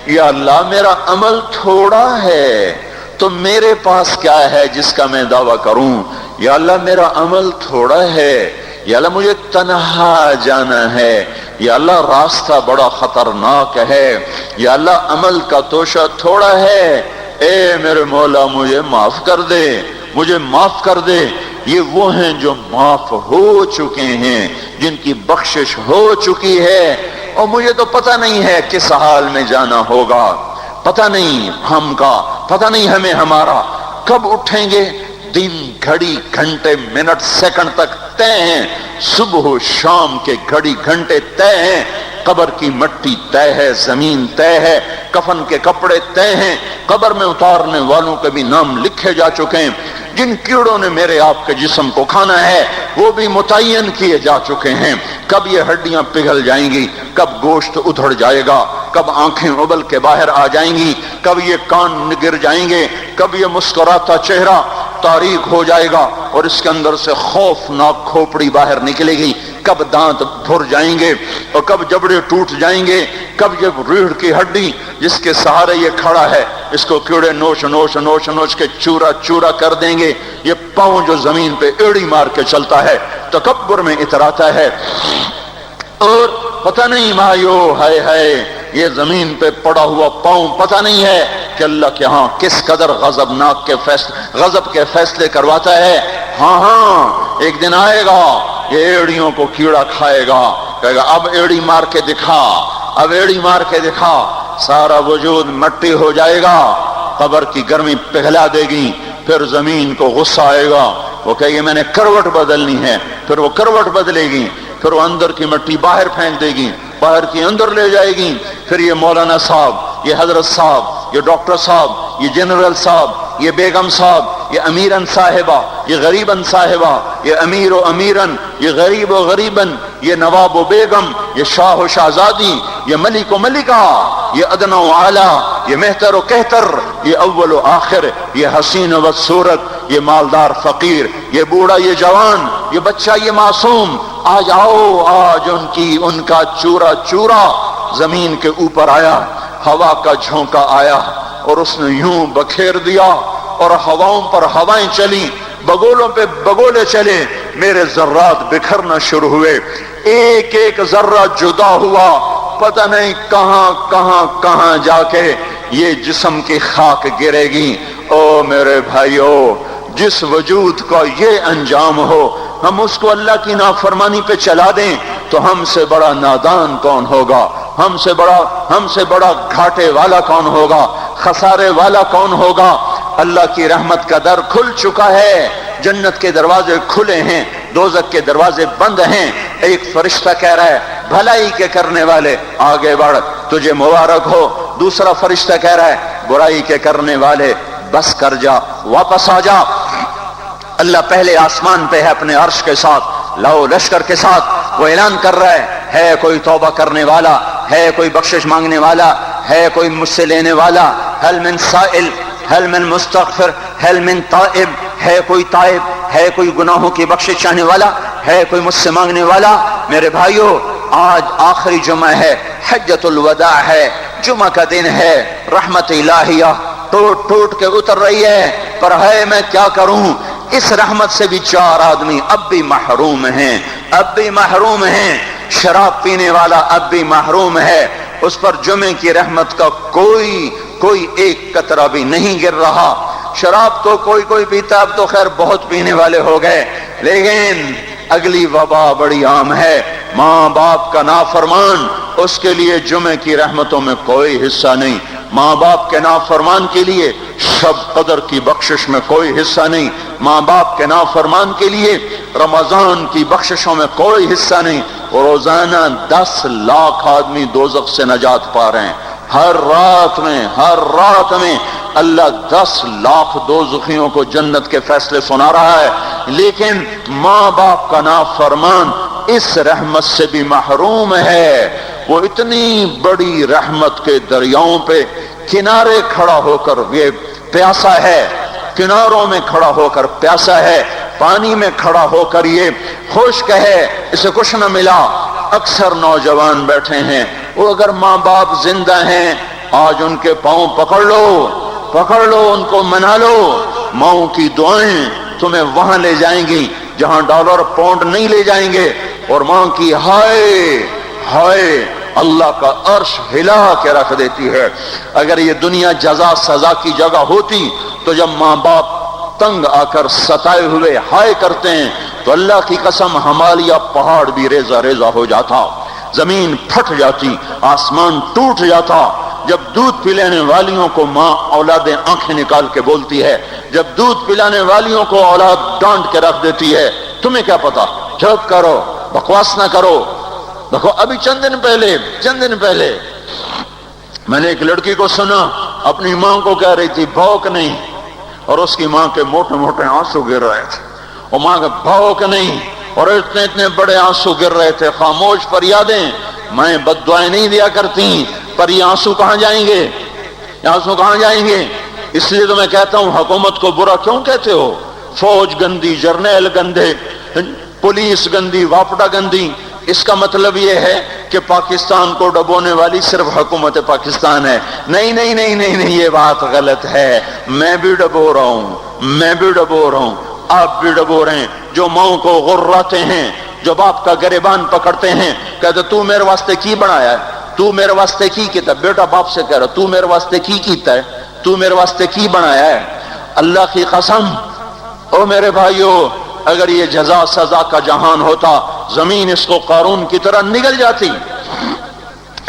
یا اللہ میرا عمل تھوڑا ہے تو میرے پاس کیا ہے جس کا میں دعویٰ کروں؟ یا اللہ میرا عمل تھوڑا ہے، یا اللہ مجھے تنہا جانا ہے، یا اللہ راستہ بڑا خطرناک ہے، یا اللہ عمل کا توشہ تھوڑا ہے. اے میرے مولا مجھے معاف کر دے، مجھے معاف کر دے. یہ وہ ہیں جو معاف ہو چکے ہیں، جن کی بخشش ہو چکی ہے۔ اور مجھے تو پتہ نہیں ہے کس حال میں جانا ہوگا، پتہ نہیں ہم کا، پتہ نہیں ہمیں ہمارا کب اٹھیں گے۔ دن، گھڑی، گھنٹے، منٹ، سیکنڈ تک طے ہیں، صبح و شام کے گھڑی گھنٹے طے ہیں، قبر کی مٹی طے ہے، زمین طے ہے، کفن کے کپڑے طے ہیں، قبر میں اتارنے والوں کے بھی نام لکھے جا چکے ہیں، جن کیڑوں نے میرے آپ کے جسم کو کھانا ہے وہ بھی متعین کیے جا چکے ہیں۔ کب یہ ہڈیاں پگھل جائیں گی، کب گوشت ادھڑ جائے گا، کب آنکھیں ابل کے باہر آ جائیں گی، کب یہ کان گر جائیں گے، کب یہ مسکراتا چہرہ تاریک ہو جائے گا اور اس کے اندر سے خوفناک کھوپڑی باہر نکلے گی، کب دانت بھر جائیں گے اور کب جبڑے ٹوٹ جائیں گے، کب یہ ریڑھ کی ہڈی جس کے سہارے یہ کھڑا ہے اس کو کیڑے نوچ نوچ نوچ نوچ کے چورا چورا کر دیں گے، یہ پاؤں جو زمین پہ ایڑی مار کے چلتا ہے تکبر میں اتراتا ہے، اور پتہ نہیں مایو ہائے ہائے یہ زمین پہ پڑا ہوا پاؤں پتہ نہیں ہے کہ اللہ کے ہاں کس قدر غضب کے فیصلے کرواتا ہے۔ ہاں ہاں ایک دن آئے گا یہ ایڑیوں کو کیڑا کھائے گا، کہے گا اب ایڑی مار کے دکھا، اب ایڑی مار کے دکھا، سارا وجود مٹی ہو جائے گا، قبر کی گرمی پگھلا دے گی، پھر زمین کو غصہ آئے گا، وہ کہے گی میں نے کروٹ بدلنی ہے، پھر وہ کروٹ بدلے گی، پھر وہ اندر کی مٹی باہر پھینک دے گی، باہر کی اندر لے جائے گی، پھر یہ مولانا صاحب، یہ حضرت صاحب، یہ ڈاکٹر صاحب، یہ جنرل صاحب، یہ بیگم صاحب، یہ امیرن صاحبہ، یہ غریبن صاحبہ، یہ امیر و امیرن، یہ غریب و غریبن، یہ نواب و بیگم، یہ شاہ و شہزادی، یہ ملک و ملکہ، یہ ادنا و اعلیٰ، یہ مہتر و کہتر، یہ اول و آخر، یہ حسین و صورت، یہ مالدار فقیر، یہ بوڑھا یہ جوان، یہ بچہ یہ معصوم، آج آؤ، آج ان کا چورا چورا زمین کے اوپر آیا، ہوا کا جھونکا آیا اور اس نے یوں بکھیر دیا اور ہواؤں پر ہوائیں چلی، بگولوں پہ بگولے چلے، میرے ذرات بکھرنا شروع ہوئے، ایک ایک ذرہ جدا ہوا، پتہ نہیں کہاں کہاں کہاں جا کے یہ جسم کی خاک گرے گی۔ او میرے بھائیو، جس وجود کا یہ انجام ہو، ہم اس کو اللہ کی نافرمانی پہ چلا دیں تو ہم سے بڑا نادان کون ہوگا، ہم سے بڑا گھاٹے والا کون ہوگا، خسارے والا کون ہوگا۔ اللہ کی رحمت کا در کھل چکا ہے، جنت کے دروازے کھلے ہیں، دوزخ کے دروازے بند ہیں۔ ایک فرشتہ کہہ رہا ہے بھلائی کے کرنے والے آگے بڑھ، تجھے مبارک ہو۔ دوسرا فرشتہ کہہ رہا ہے برائی کے کرنے والے بس کر جا، واپس آ جا۔ اللہ پہلے آسمان پہ ہے اپنے عرش کے ساتھ، لاؤ لشکر کے ساتھ، وہ اعلان کر رہا ہے کوئی توبہ کرنے والا، ہے کوئی بخشش مانگنے والا، ہے کوئی مجھ سے لینے والا، هل من سائل، هل من مستغفر، هل من تائب، ہے کوئی تائب، ہے کوئی گناہوں کی بخشش چاہنے والا، ہے کوئی مجھ سے مانگنے والا۔ میرے بھائیو، آج آخری جمعہ ہے، حجۃ الوداع ہے، جمعہ کا دن ہے، رحمت الہیہ ٹوٹ ٹوٹ کے اتر رہی ہے، پر ہے میں کیا کروں، اس رحمت سے بھی 4 آدمی اب بھی محروم ہیں، اب بھی محروم ہیں۔ شراب پینے والا اب بھی محروم ہے، اس پر جمعے کی رحمت کا کوئی ایک قطرہ بھی نہیں گر رہا۔ شراب تو کوئی پیتا، اب تو خیر بہت پینے والے ہو گئے، لیکن اگلی وبا بڑی عام ہے، ماں باپ کا نافرمان، اس کے لیے جمعے کی رحمتوں میں کوئی حصہ نہیں، ماں باپ کے نافرمان کے لیے شب قدر کی بخشش میں کوئی حصہ نہیں، ماں باپ کے نافرمان کے لیے رمضان کی بخششوں میں کوئی حصہ نہیں۔ اور روزانہ 10 لاکھ آدمی دوزخ سے نجات پا رہے ہیں، ہر رات میں اللہ 10 لاکھ دوزخیوں کو جنت کے فیصلے سنا رہا ہے، لیکن ماں باپ کا نافرمان اس رحمت سے بھی محروم ہے۔ وہ اتنی بڑی رحمت کے دریاؤں پہ کنارے کھڑا ہو کر یہ پیاسا ہے، کناروں میں کھڑا ہو کر پیاسا ہے، پانی میں کھڑا ہو کر یہ خشک ہے، اسے کچھ نہ ملا۔ اکثر نوجوان بیٹھے ہیں، وہ اگر ماں باپ زندہ ہیں آج ان کے پاؤں پکڑ لو، ان کو منا لو، ماؤں کی دعائیں تمہیں وہاں لے جائیں گی جہاں ڈالر پاؤنڈ نہیں لے جائیں گے، اور ماں کی ہائے اللہ کا عرش ہلا کے رکھ دیتی ہے۔ اگر یہ دنیا جزا سزا کی جگہ ہوتی تو جب ماں باپ تنگ آ کر ستائے ہوئے ہائے کرتے ہیں تو اللہ کی قسم ہمالیہ پہاڑ بھی ریزہ ریزہ ہو جاتا، زمین پھٹ جاتی، آسمان ٹوٹ جاتا۔ جب دودھ پلانے والیوں کو ماں اولادیں آنکھیں نکال کے بولتی ہے، جب دودھ پلانے والیوں کو اولاد ڈانٹ کے رکھ دیتی ہے، تمہیں کیا پتا، چپ کرو، بکواس نہ کرو۔ دیکھو ابھی چند دن پہلے میں نے ایک لڑکی کو سنا اپنی ماں کو کہہ رہی تھی بھوک نہیں، اور اس کی ماں کے موٹے موٹے آنسو گر رہے تھے، اور ماں کا بھوک نہیں، اور اتنے بڑے آنسو گر رہے تھے۔ خاموش فریادیں، میں بد دعائیں نہیں دیا کرتی، پر یہ آنسو کہاں جائیں گے، یہ آنسو کہاں جائیں گے؟ اس لیے تو میں کہتا ہوں حکومت کو برا کیوں کہتے ہو؟ فوج گندی، جرنیل گندے، پولیس گندی، واپڈا گندی۔ اس کا مطلب یہ ہے کہ پاکستان کو ڈبونے والی صرف حکومت پاکستان ہے۔ نہیں، یہ بات غلط ہے۔ میں بھی ڈبو رہا ہوں، آپ بھی ڈبو رہے ہیں۔ جو ماں کو غراتے ہیں، جو باپ کا گریبان پکڑتے ہیں، کہتے تو میرے واسطے کی بنایا ہے، تو میرے واسطے کی کیتا ہے؟ بیٹا باپ سے کہہ رہا تو میرے واسطے کی کیتا ہے، تو میرے واسطے کی بنایا ہے؟ اللہ کی قسم او میرے بھائیو، اگر یہ جزا سزا کا جہان ہوتا، زمین اس کو قارون کی طرح نگل جاتی۔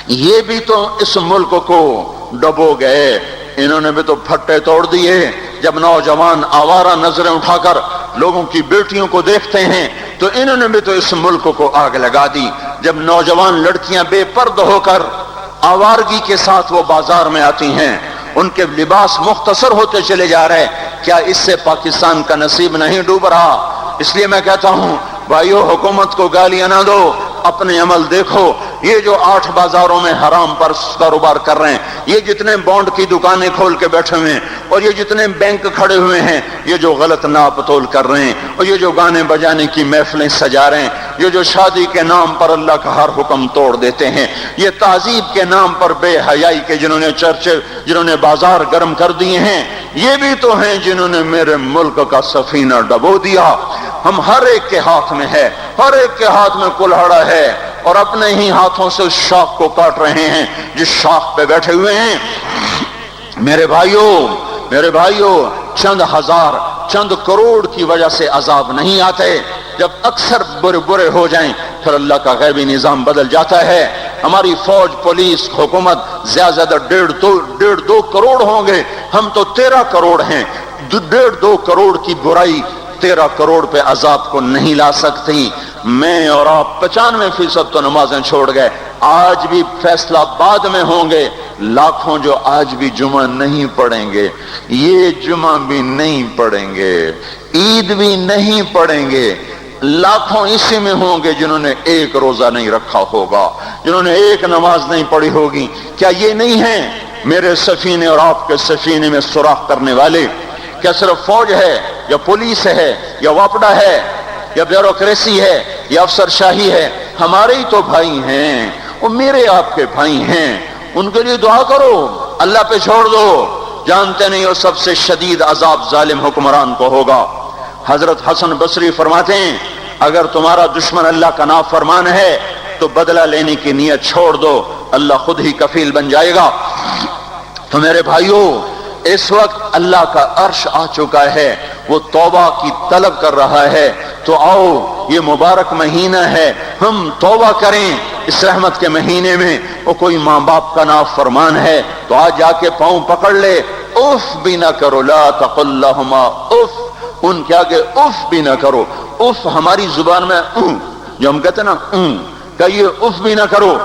یہ بھی تو اس ملک کو ڈبو گئے، انہوں نے بھی تو پھٹے توڑ دیے۔ جب نوجوان آوارہ نظریں اٹھا کر لوگوں کی بیٹیوں کو دیکھتے ہیں تو انہوں نے بھی تو اس ملک کو آگ لگا دی۔ جب نوجوان لڑکیاں بے پرد ہو کر آوارگی کے ساتھ وہ بازار میں آتی ہیں، ان کے لباس مختصر ہوتے چلے جا رہے، کیا اس سے پاکستان کا نصیب نہیں ڈوب رہا؟ اس لیے میں کہتا ہوں بھائیو، حکومت کو گالیاں نہ دو، اپنے عمل دیکھو۔ یہ جو 8 بازاروں میں حرام پر کاروبار کر رہے ہیں، یہ جتنے بانڈ کی دکانیں کھول کے بیٹھے ہوئے ہیں، اور یہ جتنے بینک کھڑے ہوئے ہیں، یہ جو غلط ناپ تول کر رہے ہیں، اور یہ جو گانے بجانے کی محفلیں سجا رہے ہیں، یہ جو شادی کے نام پر اللہ کا ہر حکم توڑ دیتے ہیں، یہ تہذیب کے نام پر بے حیائی کے جنہوں نے بازار گرم کر دیے ہیں، یہ بھی تو ہیں جنہوں نے میرے ملک کا سفینہ ڈبو دیا۔ ہم ہر ایک کے ہاتھ میں ہے، ہر ایک کے ہاتھ میں کلہڑا ہے، اور اپنے ہی ہاتھوں سے اس شاخ کو کاٹ رہے ہیں جس شاخ پہ بیٹھے ہوئے ہیں۔ میرے بھائیوں، چند ہزار، چند کروڑ کی وجہ سے عذاب نہیں آتے۔ جب اکثر برے ہو جائیں پھر اللہ کا غیبی نظام بدل جاتا ہے۔ ہماری فوج، پولیس، حکومت زیادہ 1.5-2 کروڑ ہوں گے، ہم تو 13 کروڑ ہیں۔ 1.5-2 کروڑ کی برائی 13 کروڑ پہ عذاب کو نہیں لا سکتی۔ میں اور آپ 95% تو نمازیں چھوڑ گئے، آج بھی فیصلہ بعد میں ہوں گے۔ لاکھوں جو آج بھی جمعہ نہیں پڑھیں گے، یہ جمعہ بھی نہیں پڑھیں گے، عید بھی نہیں پڑھیں گے۔ لاکھوں اسی میں ہوں گے جنہوں نے ایک روزہ نہیں رکھا ہوگا، جنہوں نے ایک نماز نہیں پڑھی ہوگی۔ کیا یہ نہیں ہے میرے سفینے اور آپ کے سفینے میں سوراخ کرنے والے؟ کیا صرف فوج ہے یا پولیس ہے یا واپڈا ہے یا بیوروکریسی ہے یا افسر شاہی ہے؟ ہمارے ہی تو بھائی ہیں، وہ میرے آپ کے بھائی ہیں، ان کے لیے دعا کرو، اللہ پہ چھوڑ دو۔ جانتے نہیں ہو سب سے شدید عذاب ظالم حکمران کو ہوگا۔ حضرت حسن بصری فرماتے ہیں اگر تمہارا دشمن اللہ کا نافرمان ہے تو بدلہ لینے کی نیت چھوڑ دو، اللہ خود ہی کفیل بن جائے گا۔ تو میرے بھائیوں، اس وقت اللہ کا عرش آ چکا ہے، وہ توبہ کی طلب کر رہا ہے۔ تو آؤ، یہ مبارک مہینہ ہے، ہم توبہ کریں اس رحمت کے مہینے میں۔ وہ کوئی ماں باپ کا نافرمان ہے تو آج جا کے پاؤں پکڑ لے، اف بھی نہ کرو، لا تقل لہما اف، ان کے آگے اف بھی نہ کرو۔ اف ہماری زبان میں جو ہم کہتے ہیں نا، کہیے اف بھی نہ کرو۔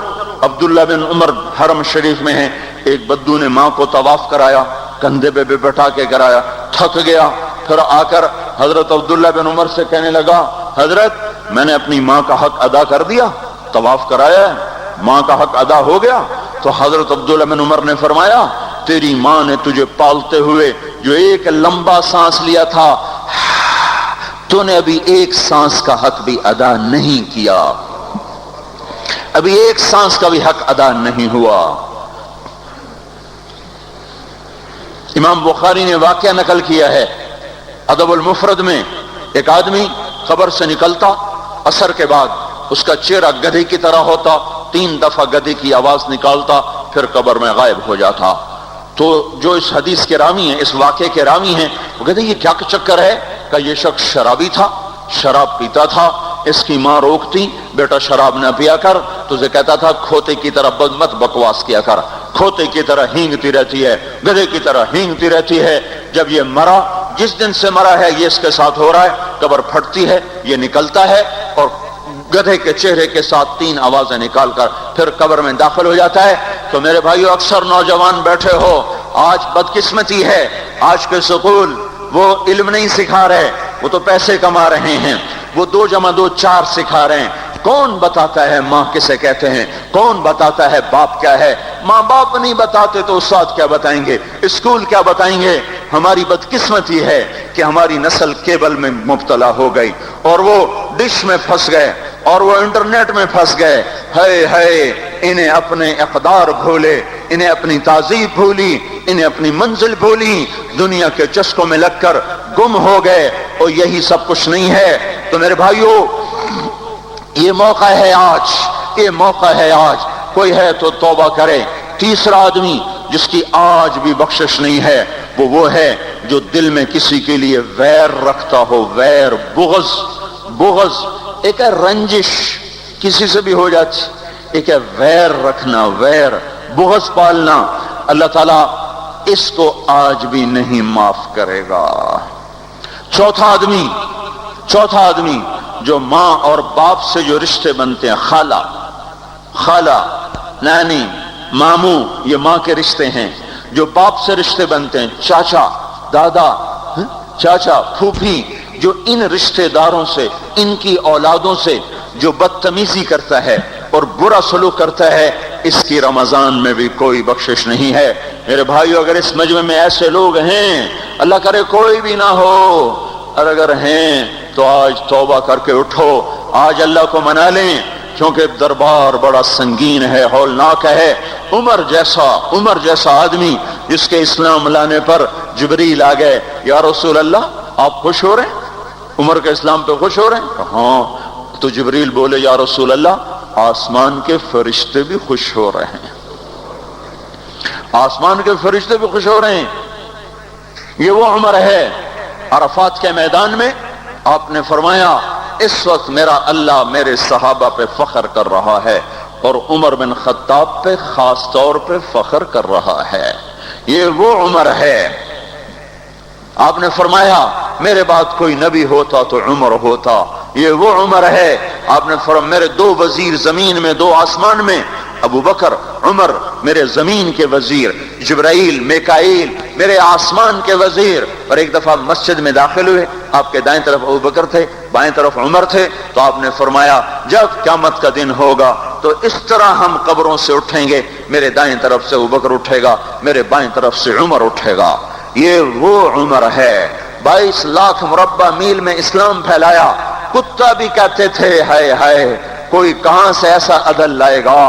عبداللہ بن عمر حرم شریف میں ہیں، ایک بدو نے ماں کو طواف کرایا، کندھے پہ بٹھا کے کرایا، تھک گیا، پھر آ کر حضرت عبداللہ بن عمر سے کہنے لگا حضرت میں نے اپنی ماں کا حق ادا کر دیا، طواف کرایا ہے، ماں کا حق ادا ہو گیا؟ تو حضرت عبداللہ بن عمر نے فرمایا تیری ماں نے تجھے پالتے ہوئے جو ایک لمبا سانس لیا تھا، تو نے ابھی ایک سانس کا حق بھی ادا نہیں کیا، ابھی ایک سانس کا بھی حق ادا نہیں ہوا۔ امام بخاری نے واقعہ نقل کیا ہے ادب المفرد میں، ایک آدمی قبر سے نکلتا، عصر کے بعد اس کا چہرہ گدھے کی طرح ہوتا، 3 دفعہ گدھے کی آواز نکالتا، پھر قبر میں غائب ہو جاتا۔ تو جو اس حدیث کے راوی ہیں، اس واقعے کے راوی ہیں، وہ کہتے ہیں یہ کیا چکر ہے کہ یہ شخص شرابی تھا، شراب پیتا تھا، اس کی ماں روکتی بیٹا شراب نہ پیا کر، تو اسے کہتا تھا کھوتے کی طرح مت بکواس کیا کر، کھوتے کی طرح ہینگتی رہتی ہے، گدھے کی طرح ہینگتی رہتی ہے۔ جب یہ مرا، جس دن سے مرا ہے یہ اس کے ساتھ ہو رہا ہے، قبر پھٹتی ہے، یہ نکلتا ہے اور گدھے کے چہرے کے ساتھ 3 آوازیں نکال کر پھر قبر میں داخل ہو جاتا ہے۔ تو میرے بھائیو، اکثر نوجوان بیٹھے ہو، آج بدقسمتی ہے، آج کے سکول وہ علم نہیں سکھا رہے، وہ تو پیسے کما رہے ہیں، وہ 2 + 2 4 سکھا رہے ہیں۔ کون بتاتا ہے ماں کسے کہتے ہیں؟ کون بتاتا ہے باپ کیا ہے؟ ماں باپ نہیں بتاتے تو استاد کیا بتائیں گے؟ اسکول کیا بتائیں گے؟ ہماری بدقسمتی ہے کہ ہماری نسل کیبل میں مبتلا ہو گئی اور وہ ڈش میں پھنس گئے اور وہ انٹرنیٹ میں پھنس گئے۔ ہائے انہیں اپنے اقدار بھولے، انہیں اپنی تہذیب بھولی، انہیں اپنی منزل بھولی، دنیا کے چسکوں میں لگ کر گم ہو گئے، اور یہی سب کچھ نہیں ہے۔ تو میرے بھائیو، یہ موقع ہے آج، یہ موقع ہے آج، کوئی ہے تو توبہ کرے۔ تیسرا آدمی جس کی آج بھی بخشش نہیں ہے وہ ہے جو دل میں کسی کے لیے ویر رکھتا ہو، ویر، بغض، ایک ہے رنجش، کسی سے بھی ہو جاتی، ایک ہے ویر رکھنا، ویر، بغض پالنا۔ اللہ تعالیٰ اس کو آج بھی نہیں معاف کرے گا۔ چوتھا آدمی جو ماں اور باپ سے جو رشتے بنتے ہیں، خالہ، نانی، ماموں، یہ ماں کے رشتے ہیں۔ جو باپ سے رشتے بنتے ہیں، چاچا، دادا، چاچا، پھوپھی، جو ان رشتے داروں سے، ان کی اولادوں سے جو بدتمیزی کرتا ہے اور برا سلوک کرتا ہے، اس کی رمضان میں بھی کوئی بخشش نہیں ہے۔ میرے بھائیو، اگر اس مجمع میں ایسے لوگ ہیں، اللہ کرے کوئی بھی نہ ہو، اور اگر ہیں تو آج توبہ کر کے اٹھو، آج اللہ کو منا لیں، کیونکہ دربار بڑا سنگین ہے، ہولناک ہے۔ عمر جیسا آدمی جس کے اسلام لانے پر جبریل آ گئے، یا رسول اللہ آپ خوش ہو رہے ہیں؟ عمر کے اسلام پہ خوش ہو رہے ہیں؟ ہاں۔ تو جبریل بولے، یا رسول اللہ آسمان کے فرشتے بھی خوش ہو رہے ہیں، آسمان کے فرشتے بھی خوش ہو رہے ہیں۔ یہ وہ عمر ہے۔ عرفات کے میدان میں آپ نے فرمایا، اس وقت میرا اللہ میرے صحابہ پہ فخر کر رہا ہے، اور عمر بن خطاب پہ خاص طور پہ فخر کر رہا ہے۔ یہ وہ عمر ہے۔ آپ نے فرمایا، میرے بعد کوئی نبی ہوتا تو عمر ہوتا۔ یہ وہ عمر ہے۔ آپ نے فرمایا، میرے 2 وزیر زمین میں، 2 آسمان میں، ابو بکر، عمر میرے زمین کے وزیر، جبرائیل، میکائیل میرے آسمان کے وزیر۔ اور ایک دفعہ مسجد میں داخل ہوئے، آپ کے دائیں طرف ابو بکر تھے، بائیں طرف عمر تھے، تو آپ نے فرمایا، جب قیامت کا دن ہوگا تو اس طرح ہم قبروں سے اٹھیں گے، میرے دائیں طرف سے ابو بکر اٹھے گا، میرے بائیں طرف سے عمر اٹھے گا۔ یہ وہ عمر ہے۔ 22 لاکھ مربع میل میں اسلام پھیلایا۔ کتا بھی کہتے تھے، ہائے کوئی کہاں سے ایسا عدل لائے گا۔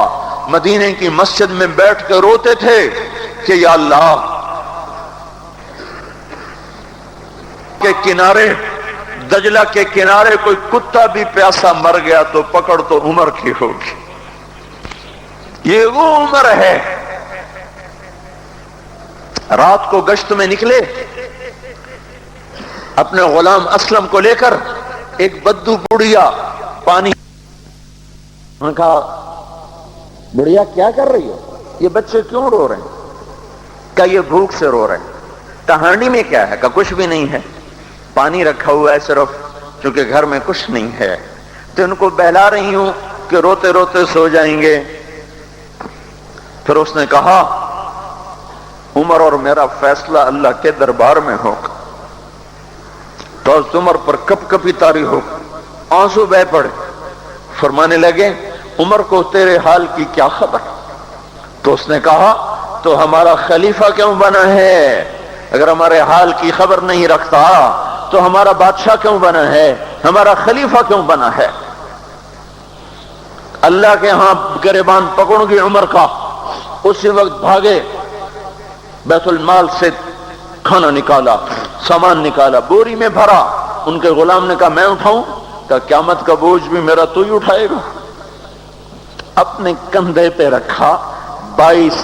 مدینے کی مسجد میں بیٹھ کے روتے تھے کہ یا اللہ کے کنارے، دجلہ کے کنارے کوئی کتا بھی پیاسا مر گیا تو پکڑ تو عمر کی ہوگی۔ یہ وہ عمر ہے۔ رات کو گشت میں نکلے اپنے غلام اسلم کو لے کر، ایک بدو بڑھیا پانی، انہوں نے کہا، بڑھیا کیا کر رہی ہو؟ یہ بچے کیوں رو رہے ہیں؟ کہا یہ بھوک سے رو رہے ہیں۔ کہانی میں کیا ہے؟ کہا کچھ بھی نہیں ہے، پانی رکھا ہوا ہے صرف، چونکہ گھر میں کچھ نہیں ہے، تو ان کو بہلا رہی ہوں کہ روتے روتے سو جائیں گے۔ پھر اس نے کہا، عمر اور میرا فیصلہ اللہ کے دربار میں ہوگا۔ تو عمر پر کپ کپی طاری ہو، آنسو بہہ پڑے، فرمانے لگے، عمر کو تیرے حال کی کیا خبر؟ تو اس نے کہا، تو ہمارا خلیفہ کیوں بنا ہے؟ اگر ہمارے حال کی خبر نہیں رکھتا تو ہمارا بادشاہ کیوں بنا ہے؟ ہمارا خلیفہ کیوں بنا ہے؟ اللہ کے ہاں گریبان پکڑوں گی عمر کا۔ اسی وقت بھاگے، بیت المال سے کھانا نکالا، سامان نکالا، بوری میں بھرا۔ ان کے غلام نے کہا، میں اٹھاؤں؟ کہا قیامت کا بوجھ بھی میرا تو ہی اٹھائے گا۔ اپنے کندھے پہ رکھا، 22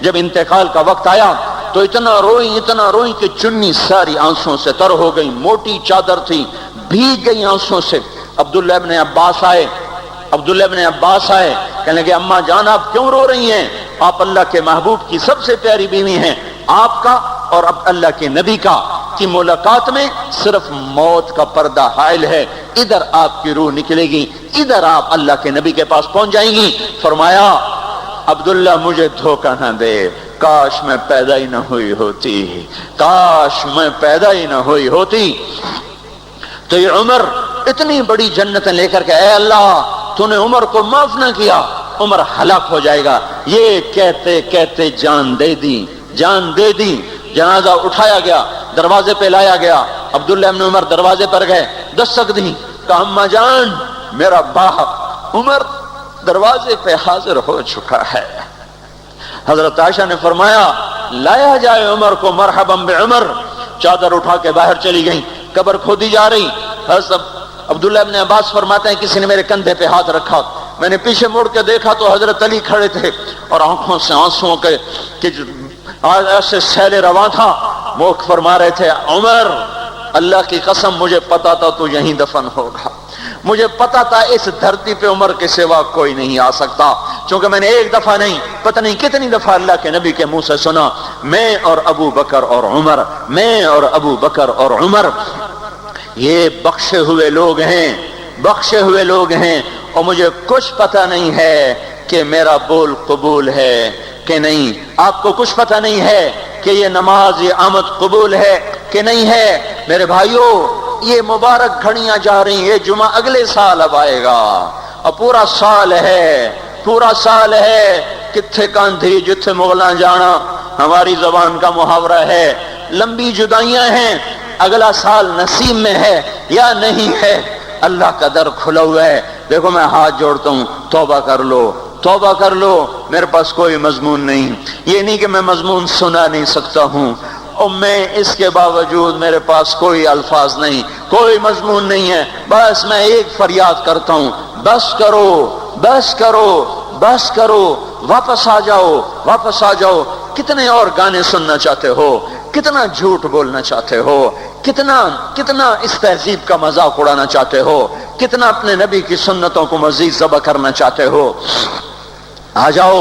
جب انتقال کا وقت آیا تو اتنا روئی کہ چنی ساری آنسوں سے تر ہو گئی، موٹی چادر تھی، بھیگ گئی آنسوں سے۔ عبداللہ ابن عباس آئے، کہنے لگے اماں جان آپ کیوں رو رہی ہیں؟ آپ اللہ کے محبوب کی سب سے پیاری بیوی ہیں، آپ کا اور اب اللہ کے نبی کی ملاقات میں صرف موت کا پردہ حائل ہے، ادھر آپ کی روح نکلے گی، ادھر آپ اللہ کے نبی کے پاس پہنچ جائیں گی۔ فرمایا عبداللہ مجھے دھوکہ نہ دے، کاش میں پیدا ہی نہ ہوئی ہوتی، کاش میں پیدا ہی نہ ہوئی ہوتی۔ تو یہ عمر اتنی بڑی جنتیں لے کر کے، اے اللہ تو نے عمر کو معاف نہ کیا، عمر ہلاک ہو جائے گا، یہ کہتے کہتے جان دے دی۔ جنازہ اٹھایا گیا، دروازے پہ لایا گیا، عبداللہ ابن عمر دروازے پر گئے، دستک دی، کہا اماں جان میرا باپ عمر دروازے پہ حاضر ہو چکا ہے۔ حضرت عائشہ نے فرمایا لایا جائے عمر کو، مرحبا بعمر۔ چادر اٹھا کے باہر چلی گئی، قبر کھودی جا رہی۔ حضرت عبداللہ ابن عباس فرماتے ہیں کسی نے میرے کندھے پہ ہاتھ رکھا، میں نے پیچھے مڑ کے دیکھا تو حضرت علی کھڑے تھے اور آنکھوں سے آنسوں کے ایسے سیل رواں تھا، وہ فرما رہے تھے عمر اللہ کی قسم مجھے پتا تھا تو یہیں دفن ہوگا، مجھے پتا تھا اس دھرتی پہ عمر کے سوا کوئی نہیں آ سکتا، چونکہ میں نے ایک دفعہ نہیں پتہ نہیں کتنی دفعہ اللہ کے نبی کے منہ سے سنا، میں اور ابو بکر اور عمر، میں اور ابو بکر اور عمر یہ بخشے ہوئے لوگ ہیں اور مجھے کچھ پتہ نہیں ہے کہ میرا بول قبول ہے کہ نہیں، آپ کو کچھ پتہ نہیں ہے کہ یہ نماز یہ آمد قبول ہے کہ نہیں ہے۔ میرے بھائیوں یہ مبارک گھڑیاں جا رہی ہیں، یہ جمعہ اگلے سال اب آئے گا اور پورا سال ہے کتھے کاندھی جتھے مغلاں جانا، ہماری زبان کا محاورہ ہے، لمبی جدائیاں ہیں، اگلا سال نصیب میں ہے یا نہیں ہے، اللہ کا در کھلا ہوا ہے۔ دیکھو میں ہاتھ جوڑتا ہوں، توبہ کر لو، میرے پاس کوئی مضمون نہیں، یہ نہیں کہ میں مضمون سنا نہیں سکتا ہوں اور میں اس کے باوجود میرے پاس کوئی الفاظ نہیں، کوئی مضمون نہیں ہے، بس میں ایک فریاد کرتا ہوں، بس کرو، واپس آ جاؤ۔ کتنے اور گانے سننا چاہتے ہو، کتنا جھوٹ بولنا چاہتے ہو، کتنا اس تہذیب کا مذاق اڑانا چاہتے ہو، کتنا اپنے نبی کی سنتوں کو مزید ذبح کرنا چاہتے ہو، آ جاؤ،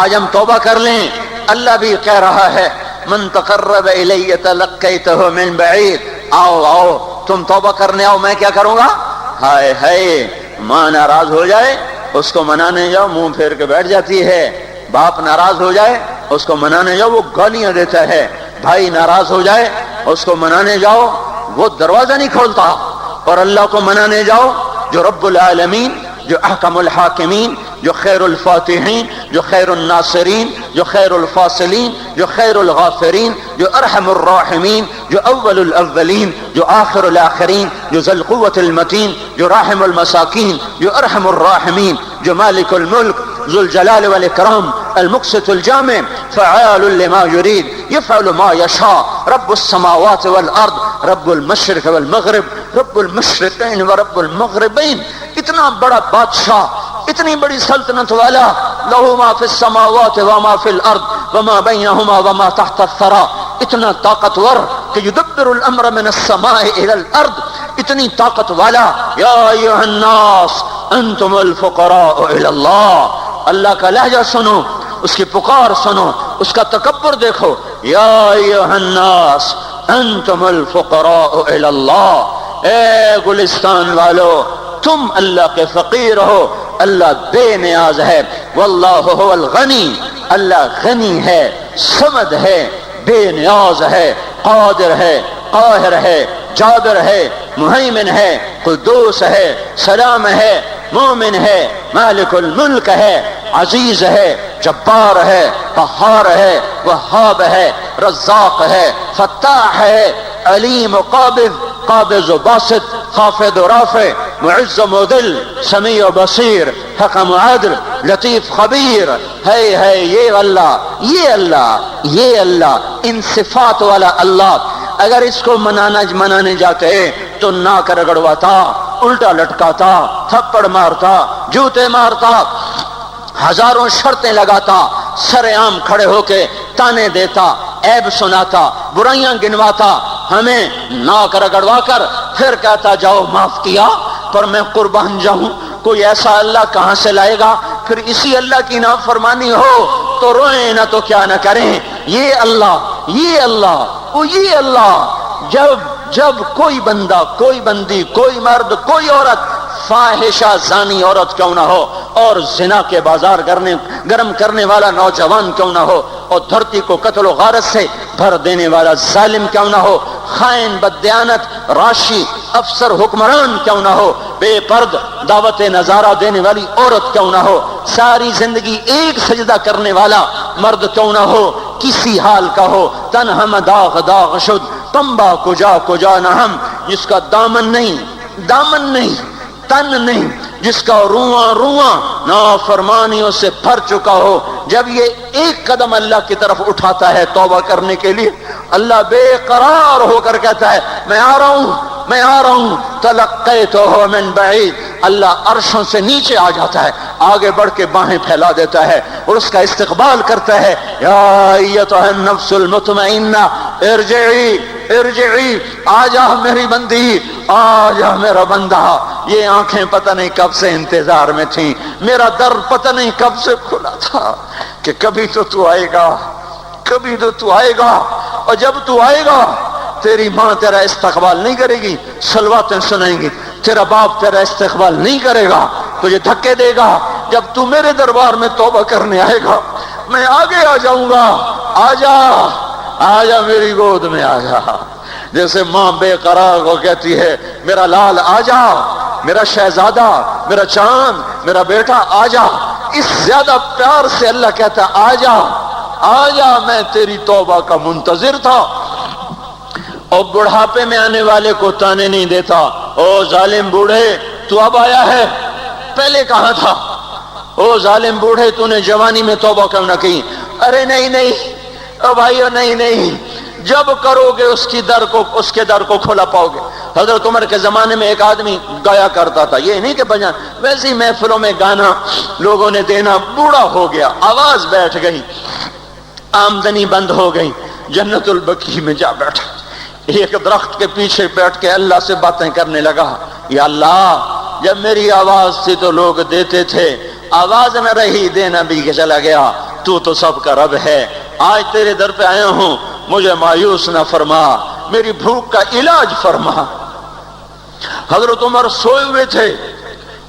آج ہم توبہ کر لیں۔ اللہ بھی کہہ رہا ہے من تقرب الی تلقیتہ من بعید، آؤ تم توبہ کرنے آؤ، میں کیا کروں گا؟ ہائے ماں ناراض ہو جائے اس کو منانے جاؤ، منہ پھیر کے بیٹھ جاتی ہے، باپ ناراض ہو جائے اس کو منانے جاؤ، وہ گالیاں دیتا ہے، بھائی ناراض ہو جائے اس کو منانے جاؤ، وہ دروازہ نہیں کھولتا، اور اللہ کو منانے جاؤ جو رب العالمین، جو احکم الحاکمین، جو خیر الفاتحین، جو خیر الناصرین، جو خیر الفاصلین، جو خیر الغافرین، جو ارحم الراحمین، جو اول الاولین، جو آخر الاخرین، جو ذی القوة المتین، جو راحم المساکین، جو ارحم الراحمین، جو مالک الملک، ذو الجلال والاکرام، المقسط الجامع، فعال لما يريد، يفعل ما يشاء، رب السماوات والارض، رب المشرق والمغرب، رب المشرقین ورب المغربین، اتنا بڑا بادشاہ، اتنی بڑی سلطنت والا، لہو ما فی السماوات وما فی الارض وما بینہما وما تحت الثری، اتنا طاقتور کہ یدبر الامر من السماء الى الارض، اتنی طاقت والا، یا ایھا الناس انتم الفقراء الى اللہ، اللہ کا لہجہ سنو، اس کی پکار سنو، اس کا تکبر دیکھو، یا ایھا الناس انتم الفقراء الی اللہ، اے گلستان والو تم اللہ کے فقیر ہو، اللہ بے نیاز ہے، واللہ هو الغنی، اللہ غنی ہے، صمد ہے، بے نیاز ہے، قادر ہے، قاہر ہے، جابر ہے، مہیمن ہے، قدوس ہے، سلام ہے، مومن ہے، مالک الملک ہے، عزیز ہے، جبار ہے، قہار ہے، وہاب ہے، رزاق ہے، فتاح ہے، علیم و قابض و باسط، خافض و رافع، معز و مذل، سمیع و بصیر، حکم و عدل، لطیف خبیر، ہے یہ اللہ، ان صفات والا اللہ، اگر اس کو منانے جاتے تو ناک رگڑواتا، الٹا لٹکاتا، تھپڑ مارتا، جوتے مارتا، ہزاروں شرطیں لگاتا، سر عام کھڑے ہو کے تانے دیتا، عیب سناتا، برائیاں گنواتا، ہمیں ناک رگڑوا کر پھر کہتا جاؤ معاف کیا پر میں قربان جاؤں، کوئی ایسا اللہ کہاں سے لائے گا؟ پھر اسی اللہ کی نافرمانی ہو تو روئیں نہ تو کیا نہ کریں۔ یہ اللہ، یہ اللہ، وہ یہ اللہ، جب کوئی بندہ، کوئی بندی، کوئی مرد، کوئی عورت، فاحشہ زانی عورت کیوں نہ ہو، اور زنا کے بازار گرم کرنے والا نوجوان کیوں نہ ہو، اور دھرتی کو قتل و غارت سے بھر دینے والا ظالم کیوں نہ ہو، خائن، بددیانت، راشی، افسر، حکمران کیوں نہ ہو، بے پرد دعوت نظارہ دینے والی عورت کیوں نہ ہو، ساری زندگی ایک سجدہ کرنے والا مرد کیوں نہ ہو، کسی حال کا ہو، تن ہم داغ داغ شد تمبا کجا نہ ہم، جس کا دامن نہیں تن نہیں، جس کا رواں نافرمانیوں سے بھر چکا ہو، جب یہ ایک قدم اللہ کی طرف اٹھاتا ہے توبہ کرنے کے لیے، اللہ بے قرار ہو کر کہتا ہے میں آ رہا ہوں تلقیتہ من بعید، اللہ عرشوں سے نیچے آ جاتا ہے، آگے بڑھ کے باہیں پھیلا دیتا ہے اور اس کا استقبال کرتا ہے، یا ایتھا النفس المطمئنہ ارجعی، آ جا میری بندی، آ جا میرا بندہ۔ یہ آنکھیں پتہ نہیں کب سے انتظار میں تھیں، میرا در پتہ نہیں کب سے کھلا تھا کہ کبھی تو آئے گا، اور جب تو آئے گا تیری ماں تیرا استقبال نہیں کرے گی، صلواتیں سنائیں گی، تیرا باپ تیرا استقبال نہیں کرے گا، تجھے دھکے دے گا، جب تو میرے دربار میں توبہ کرنے آئے گا میں آگے آ جاؤں گا، آ جا میری گود میں آ جا، جیسے ماں بے قرار کو کہتی ہے میرا لال آ جا، میرا شہزادہ، میرا چاند، میرا بیٹا آ جا، اس زیادہ پیار سے اللہ کہتا آ جا، میں تیری توبہ کا منتظر تھا۔ اور بڑھاپے میں آنے والے کو تانے نہیں دیتا، او ظالم بوڑھے تو اب آیا ہے، پہلے کہاں تھا؟ او ظالم بوڑھے تو نے جوانی میں توبہ کیوں نہ کی؟ ارے نہیں او بھائیو، نہیں، جب کرو گے اس کے در کو کھلا پاؤ گے۔ حضرت عمر کے زمانے میں ایک آدمی گایا کرتا تھا، یہ نہیں کہ بجا ویسی محفلوں میں گانا لوگوں نے دینا، بوڑھا ہو گیا، آواز بیٹھ گئی، آمدنی بند ہو گئی، جنت البقیع میں جا بیٹھا، ایک درخت کے پیچھے بیٹھ کے اللہ سے باتیں کرنے لگا، یا اللہ جب میری آواز تھی تو لوگ دیتے تھے، آواز نہ رہی دینا بھی کہ چلا گیا، تو سب کا رب ہے، آج تیرے در پہ آیا ہوں، مجھے مایوس نہ فرما، میری بھوک کا علاج فرما۔ حضرت عمر سوئے ہوئے تھے،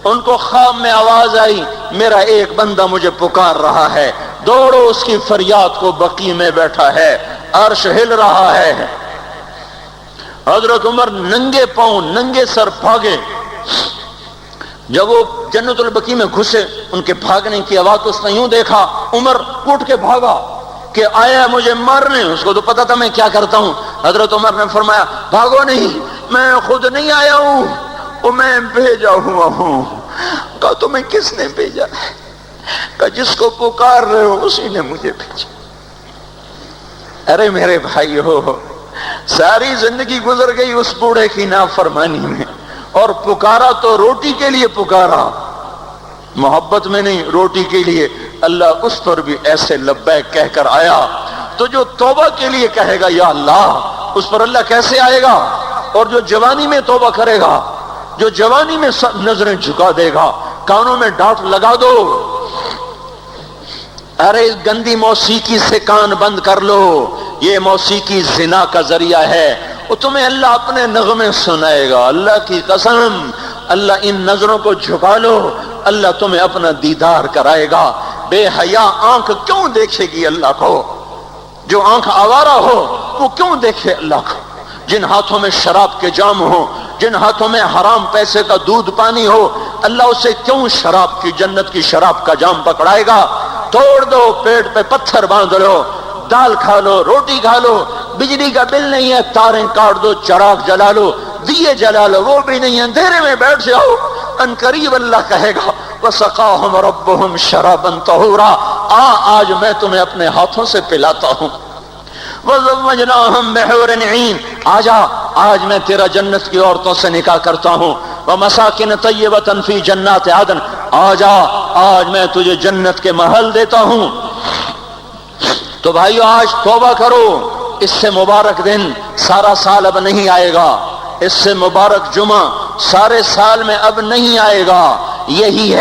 ان کو خواب میں آواز آئی میرا ایک بندہ مجھے پکار رہا ہے، دوڑو اس کی فریاد کو، بقیع میں بیٹھا ہے، عرش ہل رہا ہے۔ حضرت عمر ننگے پاؤں ننگے سر بھاگے، جب وہ جنت البقیع میں گھسے ان کے بھاگنے کی آواز تو اس نے یوں دیکھا، عمر اٹھ کے بھاگا کہ آیا مجھے مارنے، اس کو تو پتا تھا میں کیا کرتا ہوں۔ حضرت عمر نے فرمایا بھاگو نہیں، میں خود نہیں آیا ہوں، وہ میں بھیجا ہوا ہوں۔ کہا تمہیں کس نے بھیجا؟ کہا جس کو پکار رہے ہو اسی نے مجھے بھیجا۔ ارے میرے بھائی ہو، ساری زندگی گزر گئی اس بوڑھے کی نافرمانی میں، اور پکارا تو روٹی کے لیے پکارا، محبت میں نہیں، روٹی کے لیے۔ اللہ اس پر بھی ایسے لبیک کہہ کر آیا، تو جو توبہ کے لیے کہے گا یا اللہ، اس پر اللہ کیسے آئے گا؟ اور جو جوانی میں توبہ کرے گا، جو جوانی میں نظریں جھکا دے گا، کانوں میں ڈانٹ لگا دو، ارے اس گندی موسیقی سے کان بند کر لو، یہ موسیقی زنا کا ذریعہ ہے، وہ تمہیں اللہ اپنے نغمے سنائے گا، اللہ کی قسم، اللہ ان نظروں کو جھکا لو، اللہ تمہیں اپنا دیدار کرائے گا۔ بے حیا آنکھ کیوں دیکھے گی اللہ کو؟ جو آنکھ آوارہ ہو وہ کیوں دیکھے اللہ کو؟ جن ہاتھوں میں شراب کے جام ہو، جن ہاتھوں میں حرام پیسے کا دودھ پانی ہو، اللہ اسے کیوں شراب کی، جنت کی شراب کا جام پکڑائے گا؟ توڑ دو، پیٹ پہ پتھر باندھ لو، دال کھا لو، روٹی کھا لو، بجلی کا بل نہیں ہے تاریں کاٹ دو، چراغ جلا لو، دیے جلا لو، وہ بھی نہیں، اندھیرے میں بیٹھ جاؤ، ان قریب اللہ کہے گا وَسَقَاهُمْ رَبُّهُمْ شَرَابًا طَهُورًا، آج میں تمہیں اپنے ہاتھوں سے پلاتا ہوں۔ وَزَوَّجْنَاهُمْ بِحُورٍ عِينٍ، آج میں تیرا جنت کی عورتوں سے نکاح کرتا ہوں۔ وَمَسَاكِنَ طَيِّبَةً فِي جَنَّاتِ عَدْنٍ، آ جا، آج میں تجھے جنت کے محل دیتا ہوں۔ تو بھائیو آج توبہ کرو، اس سے مبارک دن سارا سال اب نہیں آئے گا، اس سے مبارک جمعہ سارے سال میں اب نہیں آئے گا۔ یہی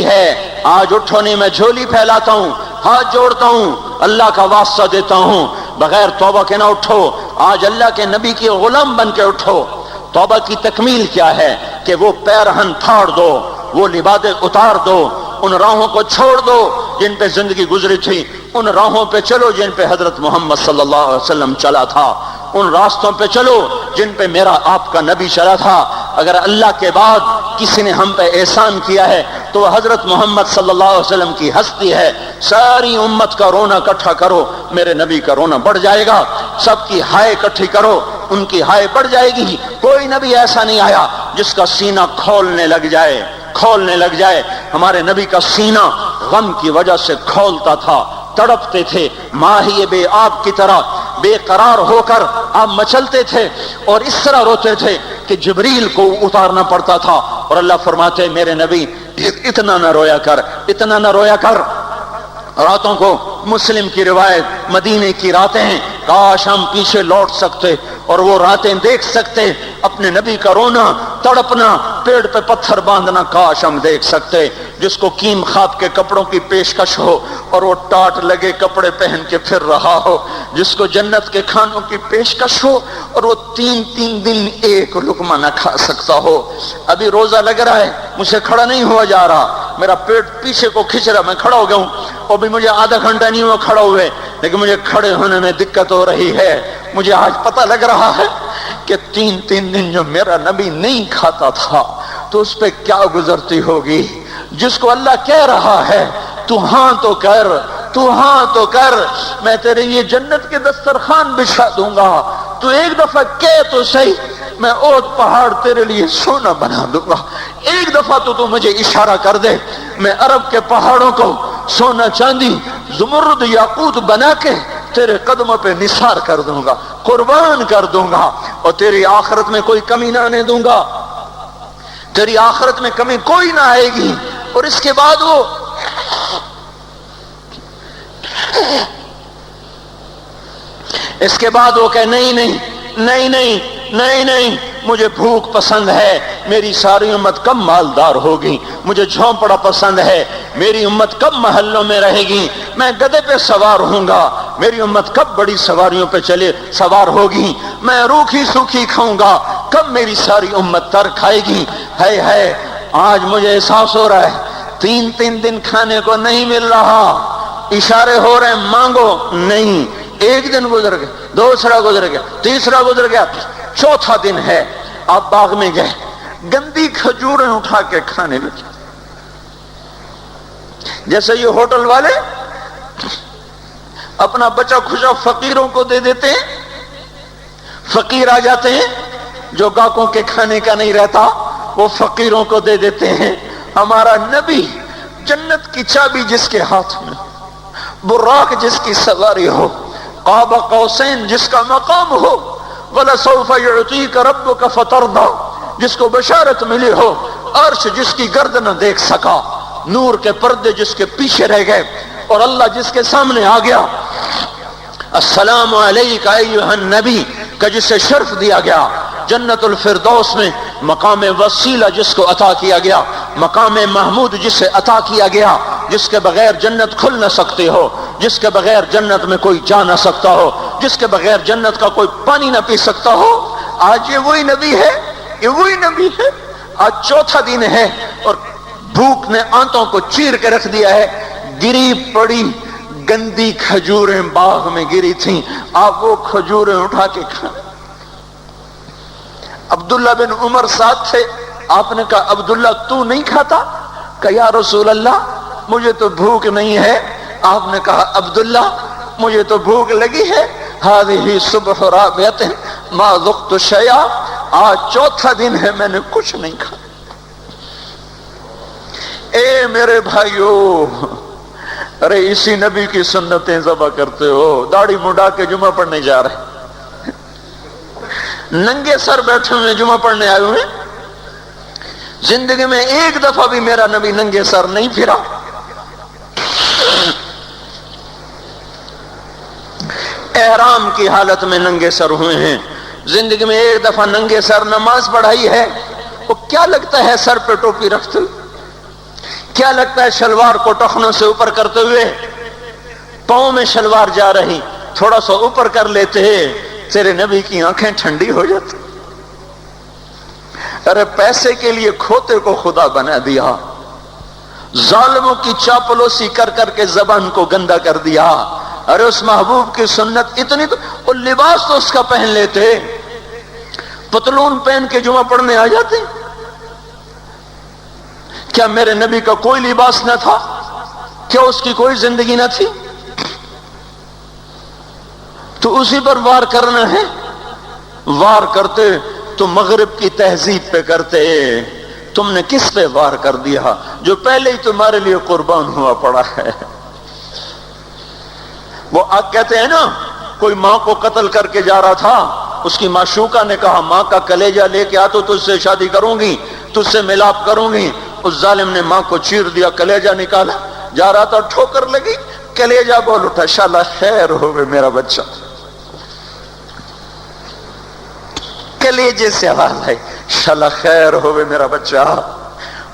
ہے آج اٹھو، نہیں میں جھولی پھیلاتا ہوں، ہاتھ جوڑتا ہوں، اللہ کا واسطہ دیتا ہوں، بغیر توبہ کے نہ اٹھو۔ آج اللہ کے نبی کے غلام بن کے اٹھو۔ توبہ کی تکمیل کیا ہے کہ وہ پیرہن پھاڑ دو، وہ لبادیں اتار دو، ان راہوں کو چھوڑ دو جن پہ زندگی گزری تھی، ان راہوں پہ چلو جن پہ حضرت محمد صلی اللہ علیہ وسلم چلا تھا، ان راستوں پہ چلو جن پہ میرا آپ کا نبی چلا تھا۔ اگر اللہ کے بعد کسی نے ہم پہ احسان کیا ہے تو وہ حضرت محمد صلی اللہ علیہ وسلم کی ہستی ہے۔ ساری امت کا رونا اکٹھا کرو، میرے نبی کا رونا بڑھ جائے گا۔ سب کی ہائے اکٹھی کرو، ان کی ہائے بڑھ جائے گی۔ کوئی نبی ایسا نہیں آیا جس کا سینہ کھولنے لگ جائے۔ ہمارے نبی کا سینہ غم کی وجہ سے کھولتا تھا، تڑپتے تھے، ماہی بے آب کی طرح بے قرار ہو کر آپ مچلتے تھے، اور اس طرح روتے تھے کہ جبریل کو اتارنا پڑتا تھا۔ اور اللہ فرماتے میرے نبی اتنا نہ رویا کر۔ راتوں کو مسلم کی روایت مدینے کی راتیں ہیں، کاش ہم پیچھے لوٹ سکتے اور وہ راتیں دیکھ سکتے، اپنے نبی کا رونا، تڑپنا، پیڑ پہ پتھر باندھنا کاش ہم دیکھ سکتے۔ جس کو کیم خواب کے کپڑوں کی پیشکش ہو اور وہ ٹاٹ لگے کپڑے پہن کے پھر رہا ہو، جس کو جنت کے کھانوں کی پیشکش ہو اور وہ تین دن ایک لقمہ نہ کھا سکتا ہو۔ ابھی روزہ لگ رہا ہے، مجھ سے کھڑا نہیں ہوا جا رہا، میرا پیٹ پیچھے کو کھچ رہا، میں کھڑا ہو گیا ہوں، اور بھی مجھے آدھا گھنٹہ نہیں ہوا کھڑا ہوئے، لیکن مجھے کھڑے ہونے میں دقت ہو رہی ہے۔ مجھے آج پتہ لگ رہا ہے کہ تین دن جو میرا نبی نہیں کھاتا تھا تو اس پہ کیا گزرتی ہوگی۔ جس کو اللہ کہہ رہا ہے تو ہاں تو کر، میں تیرے لیے جنت کے دسترخوان بچھا دوں گا، تو ایک دفعہ کہہ تو صحیح، میں اوت پہاڑ تیرے لیے سونا بنا دوں گا۔ ایک دفعہ تو مجھے اشارہ کر دے، میں عرب کے پہاڑوں کو سونا چاندی زمرد یاقوت بنا کے تیرے قدموں پہ نثار کر دوں گا، قربان کر دوں گا، اور تیری آخرت میں کوئی کمی نہ آنے دوں گا، تیری آخرت میں کمی کوئی نہ آئے گی۔ اور اس کے بعد وہ کہ نہیں، مجھے بھوک پسند ہے، میری ساری امت کب مالدار ہوگی، مجھے جھونپڑا پسند ہے، میری امت کب محلوں میں رہے گی، میں گدھے پہ سوار ہوں گا، میری امت کب بڑی سواریوں پہ سوار ہوگی، میں روکھی سوکھی کھاؤں گا، کب میری ساری امت تر کھائے گی۔ ہے آج مجھے احساس ہو رہا ہے تین دن کھانے کو نہیں مل رہا، اشارے ہو رہے ہیں مانگو، نہیں۔ ایک دن گزر گیا، دوسرا گزر گیا، تیسرا گزر گیا، چوتھا دن ہے، آپ باغ میں گئے، گندی کھجوریں اٹھا کے کھانے لگے، جیسے یہ ہوٹل والے اپنا بچہ کھچا فقیروں کو دے دیتے ہیں، فقیر آ جاتے ہیں، جو گاہکوں کے کھانے کا نہیں رہتا وہ فقیروں کو دے دیتے ہیں۔ ہمارا نبی جنت کی چابی جس کے ہاتھ میں، براق جس کی سواری ہو، قاب قوسین جس کا مقام ہو، وَلَسَوْفَ يُعْطِيكَ رَبُّكَ فَتَرْضَىٰ جس کو بشارت ملی ہو، عرش جس کی گرد نہ دیکھ سکا، نور کے پردے جس کے پیچھے رہ گئے، اور اللہ جس کے سامنے آ گیا، السلام علیکہ ایھا النبی کا جسے شرف دیا گیا، جنت الفردوس میں مقام وسیلہ جس کو عطا کیا گیا، مقام محمود جسے عطا کیا گیا، جس کے بغیر جنت کھل نہ سکتے ہو، جس کے بغیر جنت میں کوئی جا نہ سکتا ہو، جس کے بغیر جنت کا کوئی پانی نہ پی سکتا ہو، آج یہ وہی نبی ہے، آج چوتھا دن ہے اور بھوک نے آنتوں کو چیر کے رکھ دیا ہے، گری پڑی گندی کھجوریں باغ میں گری تھیں، آپ وہ کھجوریں اٹھا کے کھائیں۔ عبداللہ بن عمر ساتھ تھے، آپ نے کہا عبداللہ تو نہیں کھاتا؟ کہ یا رسول اللہ مجھے تو بھوک نہیں ہے۔ آپ نے کہا عبداللہ مجھے تو بھوک لگی ہے، هذه صبح رابعۃ ما ذقت شیئا، آج چوتھا دن ہے میں نے کچھ نہیں کھایا۔ اے میرے بھائیو، ارے اسی نبی کی سنتیں ذبح کرتے ہو، داڑھی مڈا کے جمعہ پڑھنے جا رہے، ننگے سر بیٹھے ہوئے جمعہ پڑھنے آئے ہوئے، زندگی میں ایک دفعہ بھی میرا نبی ننگے سر نہیں پھرا. احرام کی حالت میں ننگے سر ہوئے ہیں. زندگی میں ایک دفعہ ننگے سر نماز پڑھائی ہے. وہ کیا لگتا ہے سر پہ ٹوپی رکھتے ہوئے؟ کیا لگتا ہے شلوار کو ٹخنوں سے اوپر کرتے ہوئے؟ پاؤں میں شلوار جا رہی، تھوڑا سا اوپر کر لیتے تیرے نبی کی آنکھیں ٹھنڈی ہو جاتی. ارے پیسے کے لیے کھوتے کو خدا بنا دیا، ظالموں کی چاپلوسی کر کر کے زبان کو گندا کر دیا. ارے اس محبوب کی سنت اتنی تو، اور لباس تو اس کا پہن لیتے، پتلون پہن کے جمعہ پڑھنے آ جاتے. کیا میرے نبی کا کوئی لباس نہ تھا؟ کیا اس کی کوئی زندگی نہ تھی؟ تو اسی پر وار کرنا ہے. وار کرتے تو مغرب کی تہذیب پہ کرتے. تم نے کس پہ وار کر دیا جو پہلے ہی تمہارے لیے قربان ہوا پڑا ہے؟ وہ آج کہتے ہیں نا، کوئی ماں کو قتل کر کے جا رہا تھا، اس کی معشوقہ نے کہا ماں کا کلیجہ لے کے آ تو تجھ سے شادی کروں گی، تجھ سے ملاپ کروں گی. اس ظالم نے ماں کو چیر دیا، کلیجہ نکالا، جا رہا تھا ٹھوکر لگی، کلیجہ بول اٹھا. شالا خیر ہوئے میرا بچہ. کلیجے سے آواز آئی، شالا خیر ہوئے میرا بچہ.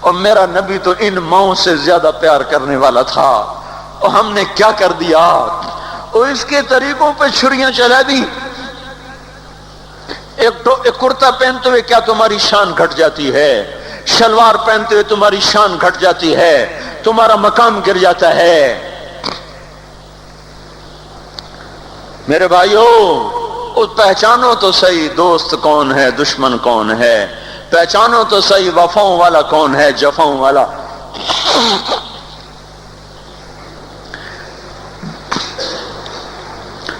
اور میرا نبی تو ان ماؤں سے زیادہ پیار کرنے والا تھا، اور ہم نے کیا کر دیا؟ اور اس کے طریقوں پہ چھریاں چلا دی. ایک کرتا پہنتے ہوئے کیا تمہاری شان گھٹ جاتی ہے؟ شلوار پہنتے ہوئے تمہاری شان گھٹ جاتی ہے، تمہارا مقام گر جاتا ہے. میرے بھائیو، پہچانو تو صحیح دوست کون ہے، دشمن کون ہے. پہچانو تو صحیح وفاؤں والا کون ہے، جفاؤں والا.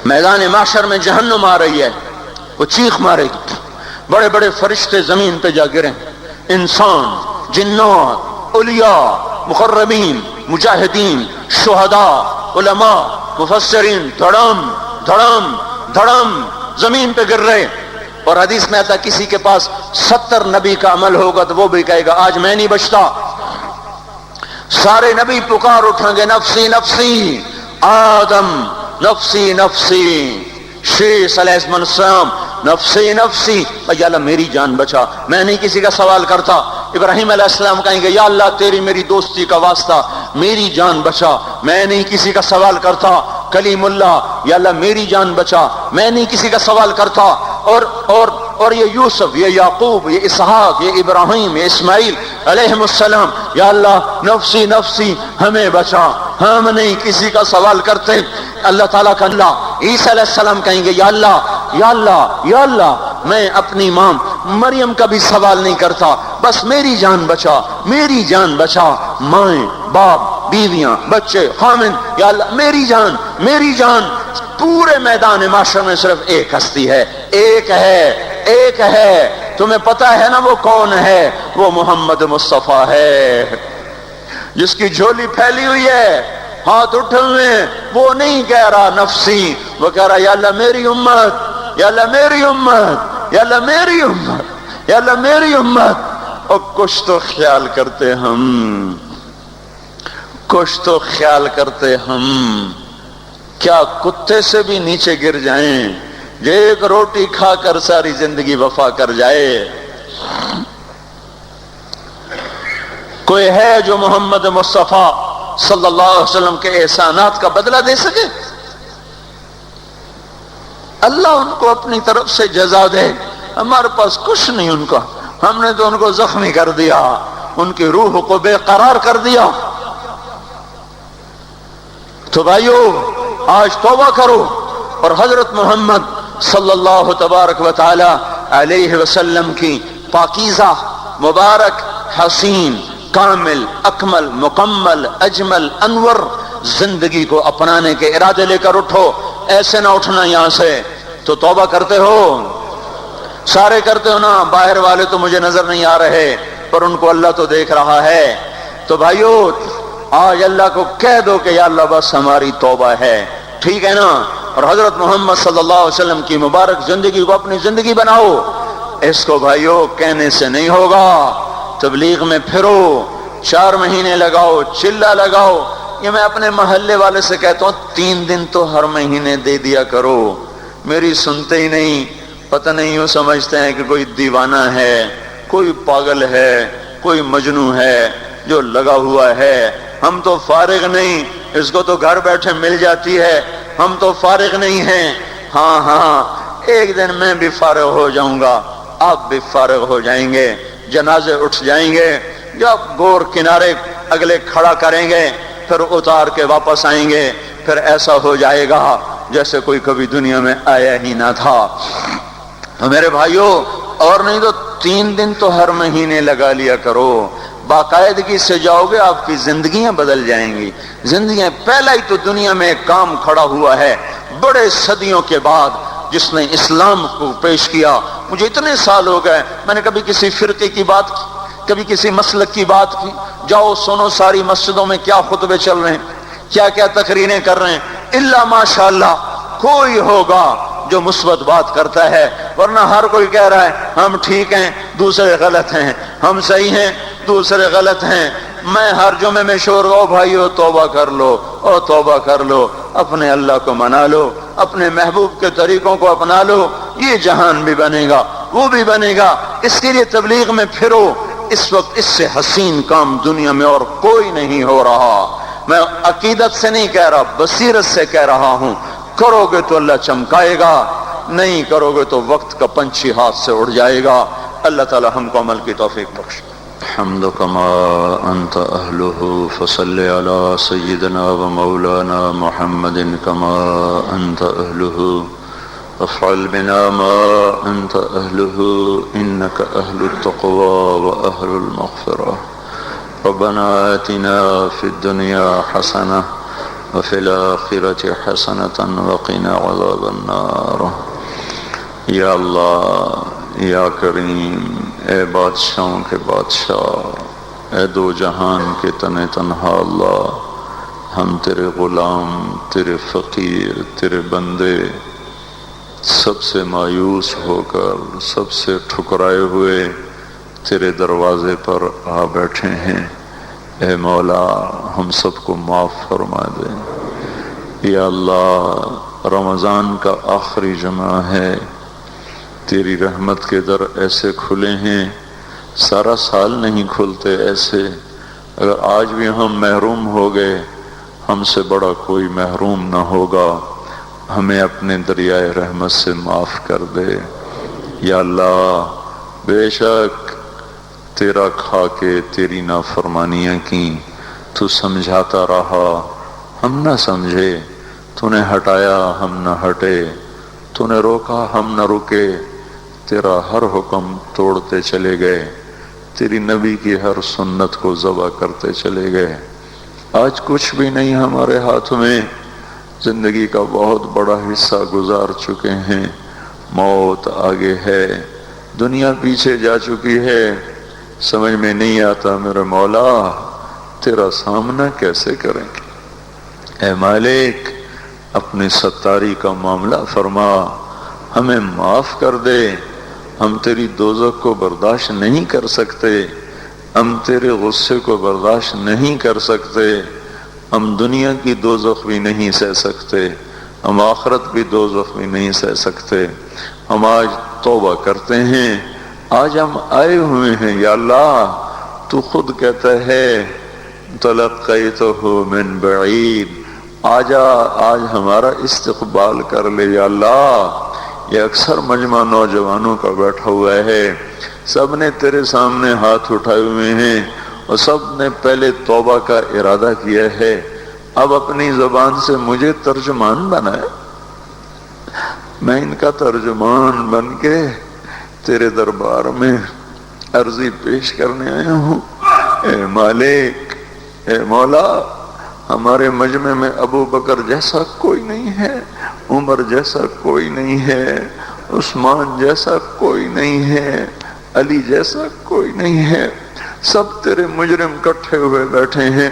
میدان محشر میں جہنم آ رہی ہے، وہ چیخ مارے گی، بڑے بڑے فرشتے زمین پہ جا گریں، انسان، جنات، اولیاء، مقربین، مجاہدین، شہداء، علماء، مفسرین، دھڑم دھڑم دھڑم زمین پہ گر رہے. اور حدیث میں آتا کسی کے پاس 70 نبی کا عمل ہوگا تو وہ بھی کہے گا آج میں نہیں بچتا. سارے نبی پکار اٹھیں گے، نفسی نفسی. آدم نفسی نفسی، شیس علیہ السلام نفسی نفسی، یا اللہ میری جان بچا، میں نہیں کسی کا سوال کرتا. ابراہیم علیہ السلام کہیں گے یا اللہ تیری میری دوستی کا واسطہ میری جان بچا، میں نہیں کسی کا سوال کرتا. کلیم اللہ، یا اللہ میری جان بچا، میں نہیں کسی کا سوال کرتا. اور یہ یوسف، یہ یعقوب، یہ اسحاق، یہ ابراہیم، یہ اسماعیل علیہ السلام، یا اللہ نفسی نفسی ہمیں بچا، ہم نہیں کسی کا سوال کرتے. اللہ تعالیٰ کا اللہ عیسیٰ علیہ السلام کہیں گے یا اللہ یا اللہ یا اللہ میں اپنی ماں مریم کا بھی سوال نہیں کرتا، بس میری جان بچا، میری جان بچا. مائیں، باپ، بیویاں، بچے، خامند، یا اللہ میری جان میری جان. پورے میدان معاشرے میں صرف ایک ہستی ہے، ایک ہے. تمہیں پتہ ہے نا وہ کون ہے؟ وہ محمد مصطفیٰ ہے، جس کی جھولی پھیلی ہوئی ہے، ہاتھ اٹھے ہوئے. وہ نہیں کہہ رہا نفسی، وہ کہہ رہا یا اللہ میری امت، یا اللہ میری امت، یا اللہ میری امت، یا اللہ میری امت. اور کچھ تو خیال کرتے ہم، کچھ تو خیال کرتے ہم. کیا کتے سے بھی نیچے گر جائیں جو ایک روٹی کھا کر ساری زندگی وفا کر جائے؟ کوئی ہے جو محمد مصطفیٰ صلی اللہ علیہ وسلم کے احسانات کا بدلہ دے سکے؟ اللہ ان کو اپنی طرف سے جزا دے. ہمارے پاس کچھ نہیں ان کا، ہم نے تو ان کو زخمی کر دیا، ان کی روح کو بے قرار کر دیا. تو بھائیو آج توبہ کرو اور حضرت محمد صلی اللہ تبارک و تعالی علیہ وسلم کی پاکیزہ، مبارک، حسین، کامل، اکمل، مکمل، اجمل، انور زندگی کو اپنانے کے ارادے لے کر اٹھو. ایسے نہ اٹھنا یہاں سے. تو توبہ کرتے ہو؟ سارے کرتے ہو نا؟ باہر والے تو مجھے نظر نہیں آ رہے، پر ان کو اللہ تو دیکھ رہا ہے. تو بھائیو آج اللہ کو کہہ دو کہ یا اللہ بس ہماری توبہ ہے، ٹھیک ہے نا؟ اور حضرت محمد صلی اللہ علیہ وسلم کی مبارک زندگی کو اپنی زندگی بناؤ. اس کو بھائیو کہنے سے نہیں ہوگا، تبلیغ میں پھرو، 4 مہینے لگاؤ، چلہ لگاؤ. یہ میں اپنے محلے والے سے کہتا ہوں 3 دن تو ہر مہینے دے دیا کرو. میری سنتے ہی نہیں، پتہ نہیں یوں سمجھتے ہیں کہ کوئی دیوانہ ہے، کوئی پاگل ہے، کوئی مجنون ہے جو لگا ہوا ہے. ہم تو فارغ نہیں، اس کو تو گھر بیٹھے مل جاتی ہے، ہم تو فارغ نہیں ہیں. ہاں ایک دن میں بھی فارغ ہو جاؤں گا، آپ بھی فارغ ہو جائیں گے. جنازے اٹھ جائیں گے، جب گور کنارے اگلے کھڑا کریں گے پھر اتار کے واپس آئیں گے. پھر ایسا ہو جائے گا جیسے کوئی کبھی دنیا میں آیا ہی نہ تھا. میرے بھائیوں، اور نہیں تو 3 دن تو ہر مہینے لگا لیا کرو. باقاعدگی سے جاؤ گے، آپ کی زندگیاں بدل جائیں گی. زندگیاں پہلا ہی تو دنیا میں ایک کام کھڑا ہوا ہے بڑے صدیوں کے بعد، جس نے اسلام کو پیش کیا. مجھے اتنے سال ہو گئے، میں نے کبھی کسی فرقے کی بات کی، کبھی کسی مسلک کی بات کی. جاؤ سنو ساری مسجدوں میں کیا خطبے چل رہے ہیں، کیا کیا تقریریں کر رہے ہیں. الا ماشاءاللہ کوئی ہوگا جو مثبت بات کرتا ہے، ورنہ ہر کوئی کہہ رہا ہے ہم ٹھیک ہیں، دوسرے غلط ہیں، ہم صحیح ہیں، دوسرے غلط ہیں. میں ہر جمعے میں شور او بھائیو توبہ کر لو، او توبہ کر لو، اپنے اللہ کو منا لو، اپنے محبوب کے طریقوں کو اپنا لو. یہ جہان بھی بنے گا، وہ بھی بنے گا. اس کے لیے تبلیغ میں پھرو. اس وقت اس سے حسین کام دنیا میں اور کوئی نہیں ہو رہا. میں عقیدت سے نہیں کہہ رہا، بصیرت سے کہہ رہا ہوں. کرو گے تو اللہ چمکائے گا، نہیں کرو گے تو وقت کا پنچھی ہاتھ سے اڑ جائے گا. اللہ تعالی ہم کو عمل کی توفیق بخشے. الحمد كما أنت أهله فصل على سيدنا ومولانا محمد كما أنت أهله وافعل بنا ما أنت أهله إنك أهل التقوى وأهل المغفرة. ربنا آتنا في الدنيا حسنة وفي الآخرة حسنة وقنا عذاب النار. یا اللہ، یا کریم، اے بادشاہوں کے بادشاہ، اے دو جہان کے تن تنہا اللہ، ہم تیرے غلام، تیرے فقیر، تیرے بندے، سب سے مایوس ہو کر، سب سے ٹھکرائے ہوئے تیرے دروازے پر آ بیٹھے ہیں. اے مولا، ہم سب کو معاف فرما دے. یا اللہ، رمضان کا آخری جمعہ ہے، تیری رحمت کے در ایسے کھلے ہیں، سارا سال نہیں کھلتے ایسے. اگر آج بھی ہم محروم ہو گئے، ہم سے بڑا کوئی محروم نہ ہوگا. ہمیں اپنے دریائے رحمت سے معاف کر دے. یا اللہ، بے شک تیرا کھا کے تیری نافرمانیاں کی، تو سمجھاتا رہا، ہم نہ سمجھے. تو نے ہٹایا، ہم نہ ہٹے. تو نے روکا، ہم نہ رکے. تیرا ہر حکم توڑتے چلے گئے، تیری نبی کی ہر سنت کو ذبح کرتے چلے گئے. آج کچھ بھی نہیں ہمارے ہاتھ میں، زندگی کا بہت بڑا حصہ گزار چکے ہیں. موت آگے ہے، دنیا پیچھے جا چکی ہے. سمجھ میں نہیں آتا میرے مولا تیرا سامنا کیسے کریں. اے مالک، اپنی ستاری کا معاملہ فرما، ہمیں معاف کر دے. ہم تیری دوزخ کو برداشت نہیں کر سکتے، ہم تیرے غصے کو برداشت نہیں کر سکتے. ہم دنیا کی دوزخ بھی نہیں سہ سکتے، ہم آخرت بھی دوزخ بھی نہیں سہ سکتے. ہم آج توبہ کرتے ہیں، آج ہم آئے ہوئے ہیں. یا اللہ، تو خود کہتا ہے تلقیتہ من بعید، آجا، آج ہمارا استقبال کر لے. یا اللہ، یہ اکثر مجمع نوجوانوں کا بیٹھا ہوا ہے، سب نے تیرے سامنے ہاتھ اٹھائے ہوئے ہیں اور سب نے پہلے توبہ کا ارادہ کیا ہے. اب اپنی زبان سے مجھے ترجمان بنائے، میں ان کا ترجمان بن کے تیرے دربار میں عرضی پیش کرنے آیا ہوں. اے مالک، اے مولا، ہمارے مجمع میں ابو بکر جیسا کوئی نہیں ہے، عمر جیسا کوئی نہیں ہے، عثمان جیسا کوئی نہیں ہے، علی جیسا کوئی نہیں ہے. سب تیرے مجرم کٹھے ہوئے بیٹھے ہیں،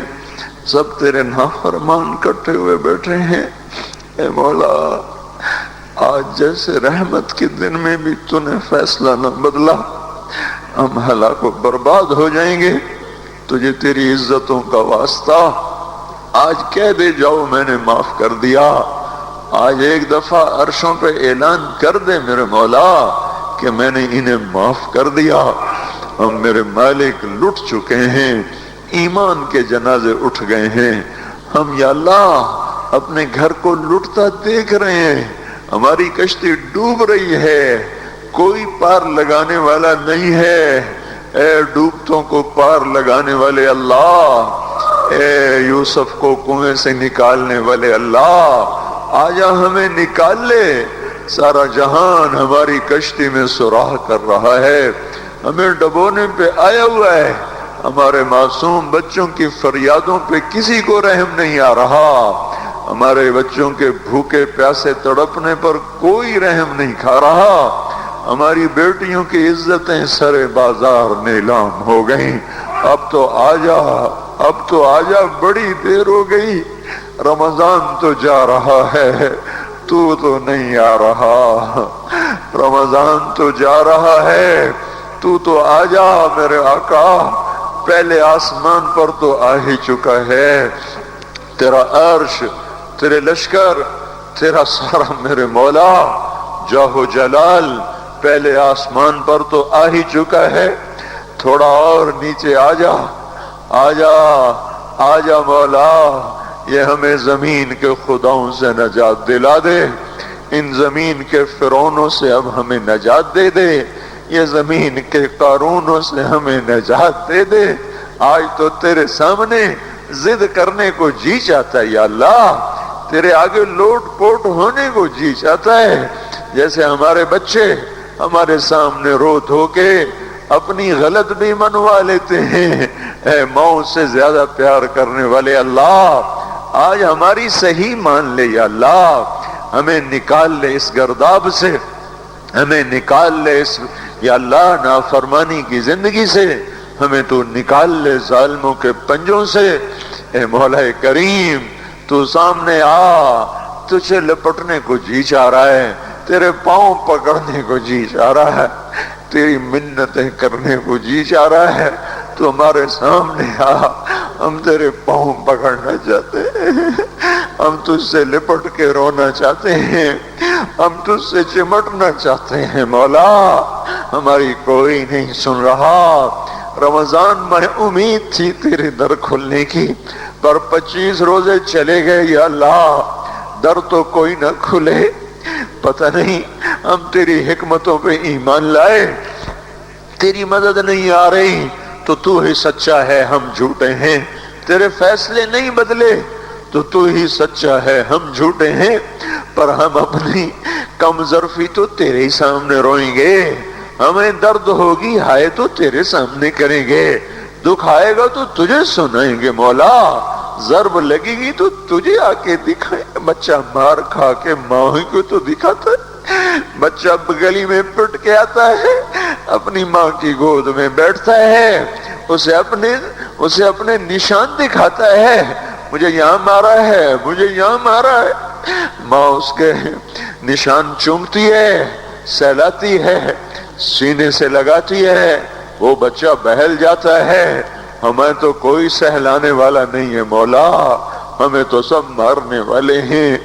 سب تیرے نافرمان کٹھے ہوئے بیٹھے ہیں. اے مولا، آج جیسے رحمت کے دن میں بھی تو نے فیصلہ نہ بدلا، ہم ہلاک و برباد ہو جائیں گے. تجھے تیری عزتوں کا واسطہ آج کہہ دے جاؤ میں نے معاف کر دیا. آج ایک دفعہ عرشوں پہ اعلان کر دے میرے مولا کہ میں نے انہیں معاف کر دیا. ہم میرے مالک لٹ چکے ہیں, ایمان کے جنازے اٹھ گئے ہیں. ہم یا اللہ اپنے گھر کو لٹتا دیکھ رہے ہیں, ہماری کشتی ڈوب رہی ہے, کوئی پار لگانے والا نہیں ہے. اے ڈوبتوں کو پار لگانے والے اللہ, اے یوسف کو کنویں سے نکالنے والے اللہ, آجا ہمیں نکال لے. سارا جہان ہماری کشتی میں سوراخ کر رہا ہے, ہمیں ڈبونے پہ آیا ہوا ہے. ہمارے معصوم بچوں کی فریادوں پہ کسی کو رحم نہیں آ رہا. ہمارے بچوں کے بھوکے پیاسے تڑپنے پر کوئی رحم نہیں کھا رہا. ہماری بیٹیوں کی عزتیں سرے بازار نیلام ہو گئیں. اب تو آجا, اب تو آجا, بڑی دیر ہو گئی. رمضان تو جا رہا ہے, تو نہیں آ رہا. رمضان تو جا رہا ہے, تو آجا میرے آقا. پہلے آسمان پر تو آ ہی چکا ہے. تیرا عرش, تیرے لشکر, تیرا سارا میرے مولا جاہ جلال پہلے آسمان پر تو آ ہی چکا ہے. تھوڑا اور نیچے آجا, آجا, آجا مولا. یہ ہمیں زمین کے خداؤں سے نجات دلا دے. ان زمین کے فرعونوں سے اب ہمیں نجات دے دے. یہ زمین کے قارونوں سے ہمیں نجات دے دے. آج تو تیرے سامنے ضد کرنے کو جی چاہتا ہے یا اللہ, تیرے آگے لوٹ پوٹ ہونے کو جی چاہتا ہے. جیسے ہمارے بچے ہمارے سامنے رو دھو کے اپنی غلط بھی منوا لیتے ہیں. اے ماؤں سے زیادہ پیار کرنے والے اللہ, آج ہماری صحیح مان لے یا اللہ. ہمیں نکال لے اس گرداب سے, ہمیں نکال لے اس یا اللہ نافرمانی کی زندگی سے. ہمیں تو نکال لے ظالموں کے پنجوں سے. اے مولا کریم, تو سامنے آ. تجھے لپٹنے کو جی چاہ رہا ہے, تیرے پاؤں پکڑنے کو جی چاہ رہا ہے, تیری منتیں کرنے کو جی چاہ رہا ہے. تو ہمارے سامنے آ, ہم تیرے پاؤں پکڑنا چاہتے ہیں. ہم تجھ سے لپٹ کے رونا چاہتے ہیں, ہم تجھ سے چمٹنا چاہتے ہیں. مولا ہماری کوئی نہیں سن رہا. رمضان میں امید تھی تیرے در کھلنے کی, پر 25 روزے چلے گئے یا اللہ, در تو کوئی نہ کھلے. پتہ نہیں ہم تیری حکمتوں پہ ایمان لائے, تیری مدد نہیں آ رہی تو ہی سچا ہے, ہم جھوٹے ہیں. تیرے فیصلے نہیں بدلے تو ہی سچا ہے, ہم جھوٹے ہیں. پر ہم اپنی کم ظرفی تو تیرے ہی سامنے روئیں گے. ہمیں درد ہوگی ہائے تو تیرے سامنے کریں گے, دکھ آئے گا تو تجھے سنائیں گے. مولا ضرب لگے گی تو تجھے آ کے دکھائیں. بچہ مار کھا کے ماں کو تو دکھاتا ہے, بچہ گلی میں پٹ کے آتا ہے, اپنی ماں کی گود میں بیٹھتا ہے, اسے اپنے نشان دکھاتا ہے. مجھے یہاں مارا ہے, مجھے یہاں مارا ہے. ماں اس کے نشان چومتی ہے, سہلاتی ہے, سینے سے لگاتی ہے, وہ بچہ بہل جاتا ہے. ہمیں تو کوئی سہلانے والا نہیں ہے مولا, ہمیں تو سب مارنے والے ہیں.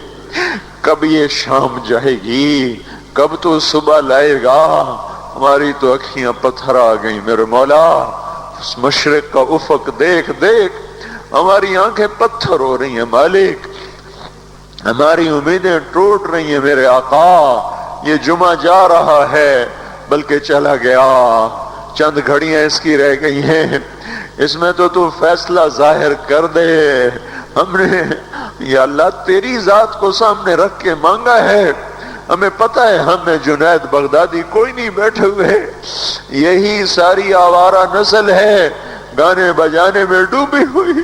کب یہ شام جائے گی, کب تو صبح لائے گا. ہماری تو اکھیاں پتھر آ گئیں میرے مولا. اس مشرق کا افق دیکھ دیکھ ہماری آنکھیں پتھر ہو رہی ہیں مالک, ہماری امیدیں ٹوٹ رہی ہیں میرے آقا. یہ جمعہ جا رہا ہے بلکہ چلا گیا, چند گھڑیاں اس کی رہ گئی ہیں, اس میں تو فیصلہ ظاہر کر دے. ہم نے یا اللہ تیری ذات کو سامنے رکھ کے مانگا ہے. ہمیں پتہ ہے ہم میں جنید بغدادی کوئی نہیں بیٹھے ہوئے, یہی ساری آوارہ نسل ہے, گانے بجانے میں ڈوبی ہوئی,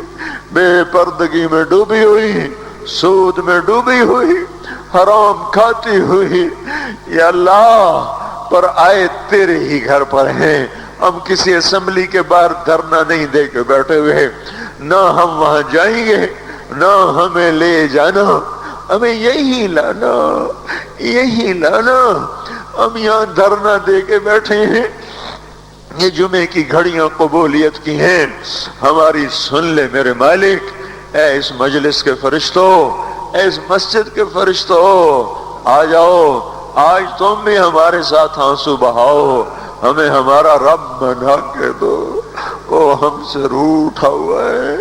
بے پردگی میں ڈوبی ہوئی, سود میں ڈوبی ہوئی, حرام کھاتی ہوئی. یا اللہ پر آئے تیرے ہی گھر پر ہیں. ہم کسی اسمبلی کے باہر دھرنا نہیں دے کے بیٹھے ہوئے, نہ ہم وہاں جائیں گے نہ ہمیں لے جانا. ہمیں یہی لانا, یہی لانا. ہم یہاں دھرنا دے کے بیٹھے ہیں, یہ جمعے کی گھڑیاں قبولیت کی ہیں، ہماری سن لے میرے مالک۔ اے اس مجلس کے فرشتوں، اے اس مسجد کے فرشتوں، آ جاؤ، آج تم بھی ہمارے ساتھ آنسو بہاؤ، ہمیں ہمارا رب بنا کے دو، وہ ہم سے روٹھا ہوا ہے،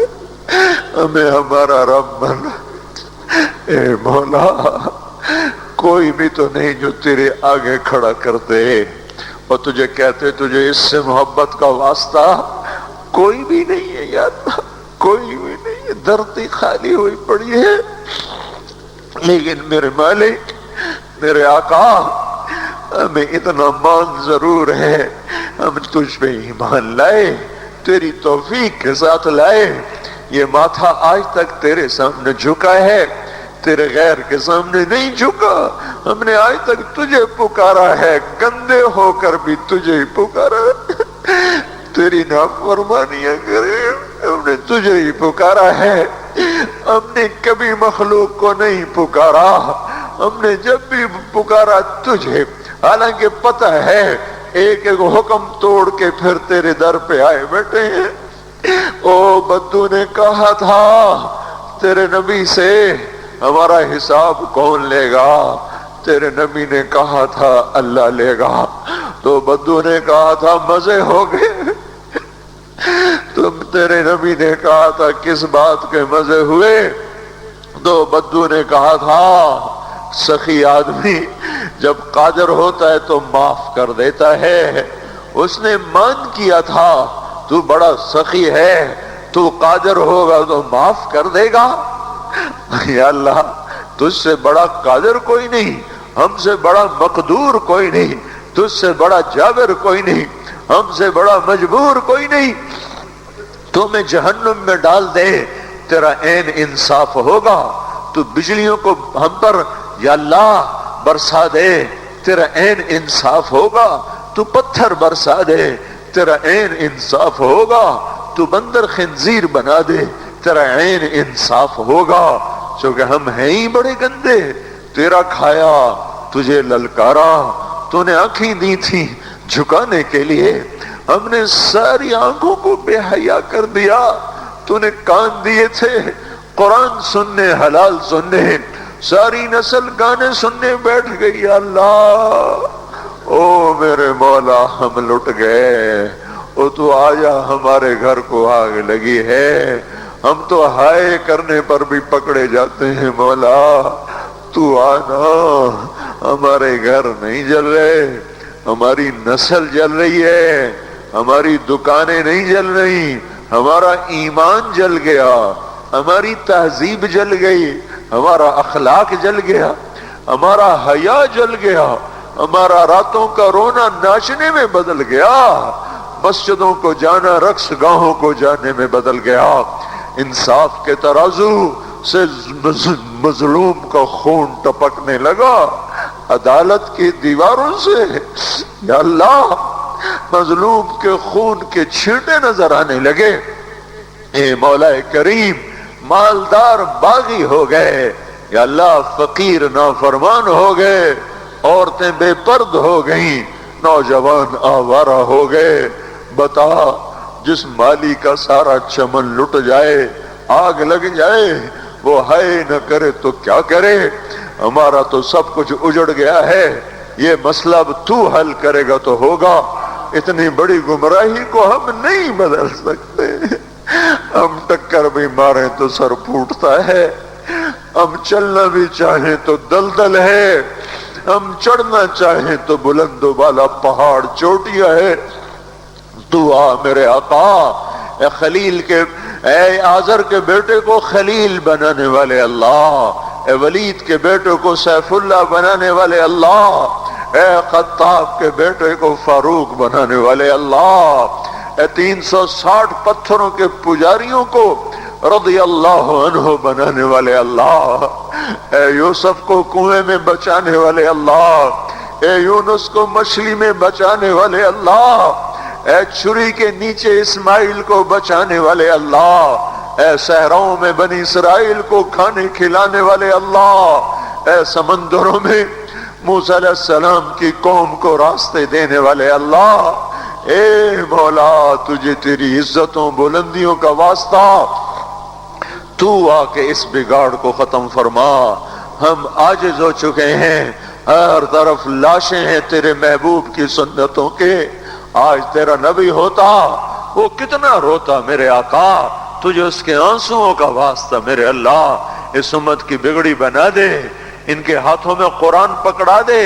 ہمیں ہمارا رب بنا۔ اے مولا، کوئی بھی تو نہیں جو تیرے آگے کھڑا کرتے اور تجھے کہتے تجھے اس سے محبت کا واسطہ، کوئی بھی نہیں ہے یار، کوئی بھی نہیں ہے، دھرتی خالی ہوئی پڑی ہے۔ لیکن میرے مالک، میرے آقا، ہمیں اتنا مان ضرور ہے، ہم تجھ پہ ایمان لائے، تیری توفیق کے ساتھ لائے، یہ ماتھا آج تک تیرے سامنے جھکا ہے، تیرے غیر کے سامنے نہیں جھکا، ہم نے آج تک تجھے پکارا ہے، گندے ہو کر بھی تجھے ہی پکارا ہے، تیری نافرمانیاں کرے ہم نے تجھے ہی پکارا ہے، ہم نے کبھی مخلوق کو نہیں پکارا، ہم نے جب بھی پکارا تجھے، حالانکہ پتہ ہے ایک ایک حکم توڑ کے پھر تیرے در پہ آئے بیٹھے ہیں۔ او بدو نے کہا تھا تیرے نبی سے ہمارا حساب کون لے گا؟ تیرے نبی نے کہا تھا اللہ لے گا، تو بدو نے کہا تھا مزے ہو گئے، تم تیرے نبی نے کہا تھا کس بات کے مزے ہوئے؟ تو بدو نے کہا تھا سخی آدمی جب قادر ہوتا ہے تو معاف کر دیتا ہے، اس نے مان کیا تھا تو بڑا سخی ہے، تو قادر ہوگا تو معاف کر دے گا۔ یا اللہ، تجھ سے بڑا قادر کوئی نہیں، ہم سے بڑا مقدور کوئی نہیں، تجھ سے بڑا جابر کوئی نہیں، ہم سے بڑا مجبور کوئی نہیں، تو میں جہنم میں ڈال دے تیرا عین انصاف ہوگا، تو بجلیوں کو ہم پر یا اللہ برسا دے تیرا عین انصاف ہوگا، تو پتھر برسا دے تیرا عین انصاف ہوگا، تو بندر خنزیر بنا دے تیرا عین انصاف ہوگا، چونکہ ہم ہیں ہی بڑے گندے، تیرا کھایا، تجھے للکارا، تو نے آنکھیں دی تھی جھکانے کے لیے، ہم نے ساری آنکھوں کو بے حیا کر دیا، تو نے کان دیے تھے قرآن سننے، حلال سننے، ساری نسل گانے سننے بیٹھ گئی۔ اللہ او میرے مولا، ہم لٹ گئے، او تو آجا، ہمارے گھر کو آگ لگی ہے، ہم تو ہائے کرنے پر بھی پکڑے جاتے ہیں، مولا تو آنا، ہمارے گھر نہیں جل رہے، ہماری نسل جل رہی ہے، ہماری دکانیں نہیں جل رہی، ہمارا ایمان جل گیا، ہماری تہذیب جل گئی، ہمارا اخلاق جل گیا، ہمارا حیا جل گیا، ہمارا راتوں کا رونا ناچنے میں بدل گیا، مسجدوں کو جانا رقص گاہوں کو جانے میں بدل گیا، انصاف کے ترازو سے مظلوم کا خون ٹپکنے لگا، عدالت کی دیواروں سے یا اللہ مظلوم کے خون کے چھینٹے نظر آنے لگے۔ اے مولا کریم، مالدار باغی ہو گئے، یا اللہ فقیر نافرمان ہو گئے، عورتیں بے پرد ہو گئیں، نوجوان آوارہ ہو گئے، بتا جس مالی کا سارا چمن لٹ جائے، آگ لگ جائے، وہ ہائے نہ کرے تو کیا کرے؟ ہمارا تو سب کچھ اجڑ گیا ہے، یہ مسئلہ اب تو حل کرے گا تو ہوگا، اتنی بڑی گمراہی کو ہم نہیں بدل سکتے، ہم ٹکر بھی ماریں تو سر پھوٹتا ہے، ہم چلنا بھی چاہیں تو دلدل ہے، ہم چڑھنا چاہیں تو بلند و بالا پہاڑ چوٹیاں ہے، تو آ میرے آقا، اے خلیل کے، اے آزر کے بیٹے کو خلیل بنانے والے اللہ، اے ولید کے بیٹے کو سیف اللہ بنانے والے اللہ، اے خطاب کے بیٹے کو فاروق بنانے والے اللہ، اے 360 پتھروں کے پجاریوں کو رضی اللہ عنہ بنانے والے اللہ، اے یوسف کو کنویں میں بچانے والے اللہ، اے یونس کو مچھلی میں بچانے والے اللہ، اے چھری کے نیچے اسماعیل کو بچانے والے اللہ، اے صحراؤں میں بنی اسرائیل کو کھانے کھلانے والے اللہ، اے سمندروں میں موسیٰ علیہ السلام کی قوم کو راستے دینے والے اللہ، اے مولا تجھے تیری عزتوں بلندیوں کا واسطہ، تو آ کے اس بگاڑ کو ختم فرما، ہم عاجز ہو چکے ہیں، ہر طرف لاشیں ہیں تیرے محبوب کی سنتوں کے۔ آج تیرا نبی ہوتا وہ کتنا روتا میرے آقا، تجھے اس کے آنسوؤں کا واسطہ میرے اللہ اس امت کی بگڑی بنا دے، ان کے ہاتھوں میں قرآن پکڑا دے،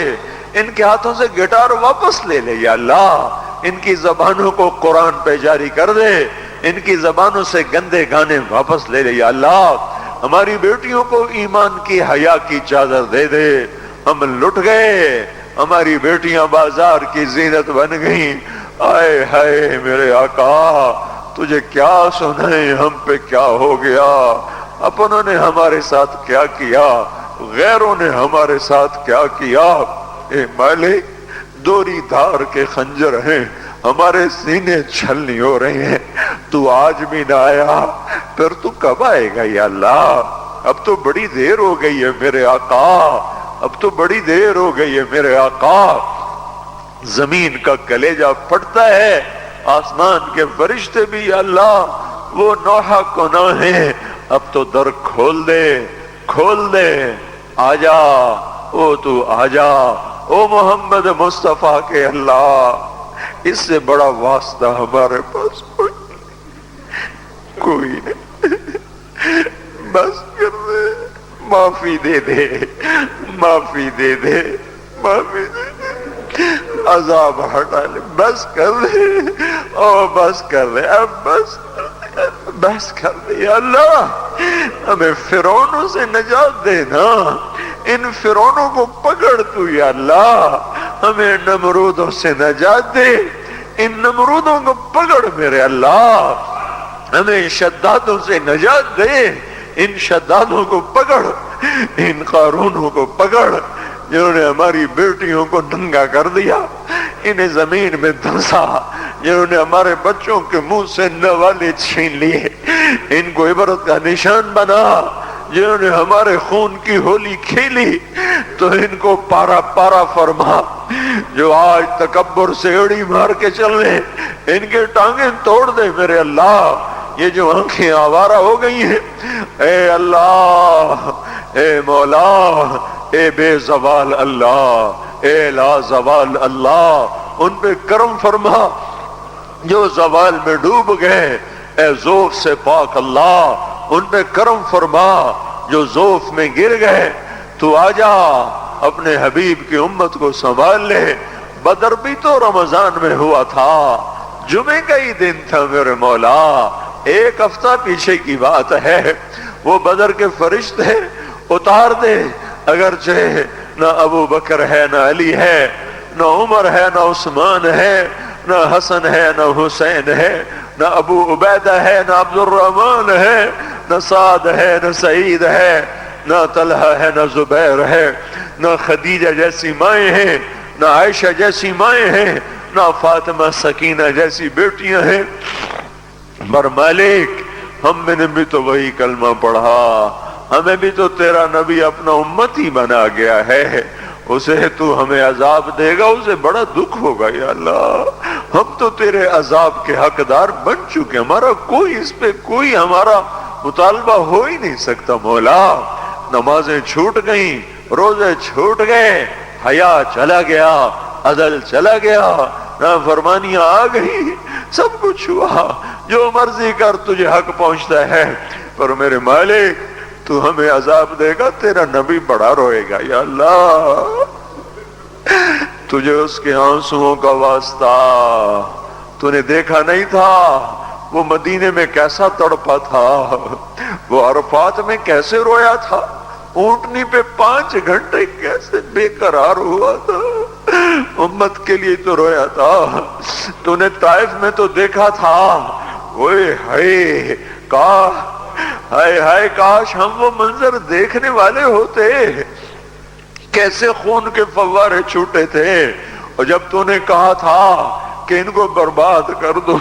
ان کے ہاتھوں سے گٹار واپس لے لے یا اللہ، ان کی زبانوں کو قرآن پہ جاری کر دے، ان کی زبانوں سے گندے گانے واپس لے لے یا اللہ، ہماری بیٹیوں کو ایمان کی حیا کی چادر دے دے، ہم لٹ گئے، ہماری بیٹیاں بازار کی زینت بن گئیں، آئے ہائے میرے آقا تجھے کیا سنائیں ہم پہ کیا ہو گیا، اپنوں نے ہمارے ساتھ کیا کیا، غیروں نے ہمارے ساتھ کیا کیا، اے مالک دوری دھار کے خنجر ہیں، ہمارے سینے چھلنی ہو رہے ہیں، تو آج بھی نہ آیا، پھر تو کب آئے گا یا اللہ، اب تو بڑی دیر ہو گئی ہے میرے آقا، اب تو بڑی دیر ہو گئی ہے میرے آقا، زمین کا کلیجہ پھٹتا ہے، آسمان کے فرشتے بھی یا اللہ وہ نوحہ کنا ہیں، اب تو در کھول دے، کھول دے، آجا او تو آجا او محمد مصطفیٰ کے اللہ، اس سے بڑا واسطہ ہمارے پاس کوئی نہیں، بس کر دے، معافی دے دے، معافی دے دے، معافی دے دے، عذاب ہٹا لے، بس کر دے، او بس کر دے، اب بس کر دے یا اللہ، ہمیں فرعونوں سے نجات دے نا، ان فرعونوں کو پکڑ تو یا اللہ، ہمیں نمرودوں سے نجات دے، ان نمرودوں کو پکڑ میرے اللہ، ہمیں شدادوں سے نجات دے، ان شدادوں کو پکڑ، ان قارونوں کو پکڑ جنہوں نے ہماری بیٹیوں کو ننگا کر دیا، انہیں زمین میں دھنسا، جنہوں نے ہمارے بچوں کے منہ سے نوالے چھین لیے، ان کو عبرت کا نشان بنا، جنہوں نے ہمارے خون کی ہولی کھیلی تو ان کو پارا پارا فرما، جو آج تکبر سے اڑی مار کے چل رہے ان کے ٹانگیں توڑ دے میرے اللہ، یہ جو آنکھیں آوارہ ہو گئی ہیں، اے اللہ، اے مولا، اے بے زوال اللہ، اے لا زوال اللہ، ان پہ کرم فرما جو زوال میں ڈوب گئے، اے ذوف سے پاک اللہ ان پہ کرم فرما جو ذوف میں گر گئے، تو آجا اپنے حبیب کی امت کو سنبھال لے، بدر بھی تو رمضان میں ہوا تھا، جمعے کا ہی دن تھا میرے مولا، ایک ہفتہ پیچھے کی بات ہے، وہ بدر کے فرشتے اتار دے، اگرچہ نہ ابو بکر ہے نہ علی ہے نہ عمر ہے نہ عثمان ہے نہ حسن ہے نہ حسین ہے نہ ابو عبیدہ ہے نہ عبد الرحمن ہے نہ سعد ہے نہ سعید ہے نہ طلحہ ہے نہ زبیر ہے نہ خدیجہ جیسی مائیں ہیں نہ عائشہ جیسی مائیں ہیں نہ فاطمہ سکینہ جیسی بیٹیاں ہیں، پر مالک ہم میں نے بھی تو وہی کلمہ پڑھا، ہمیں بھی تو تیرا نبی اپنا امتی بنا گیا ہے، اسے تو ہمیں عذاب دے گا، اسے بڑا دکھ ہوگا یا اللہ، ہم تو تیرے عذاب کے حقدار بن چکے، ہمارا کوئی اس پہ کوئی ہمارا مطالبہ ہو ہی نہیں سکتا مولا، نمازیں چھوٹ گئیں، روزے چھوٹ گئے، حیا چلا گیا، عدل چلا گیا، نافرمانیاں آ گئی، سب کچھ ہوا، جو مرضی کر تجھے حق پہنچتا ہے، پر میرے مالک تو ہمیں عذاب دے گا، تیرا نبی بڑا روئے گا یا اللہ، تجھے اس کے آنسوؤں کا واسطہ، تو نے دیکھا نہیں تھا وہ مدینے میں کیسا تڑپا تھا، وہ عرفات میں کیسے رویا تھا، اونٹنی پہ 5 گھنٹے کیسے بے قرار ہوا تھا، امت کے لیے تو رویا تھا، تو نے طائف میں تو دیکھا تھا، اوئے ہائے ہائے ہائے کاش ہم وہ منظر دیکھنے والے ہوتے، کیسے خون کے فوارے چھوٹے تھے، اور جب تو نے کہا تھا کہ ان کو برباد کر دو،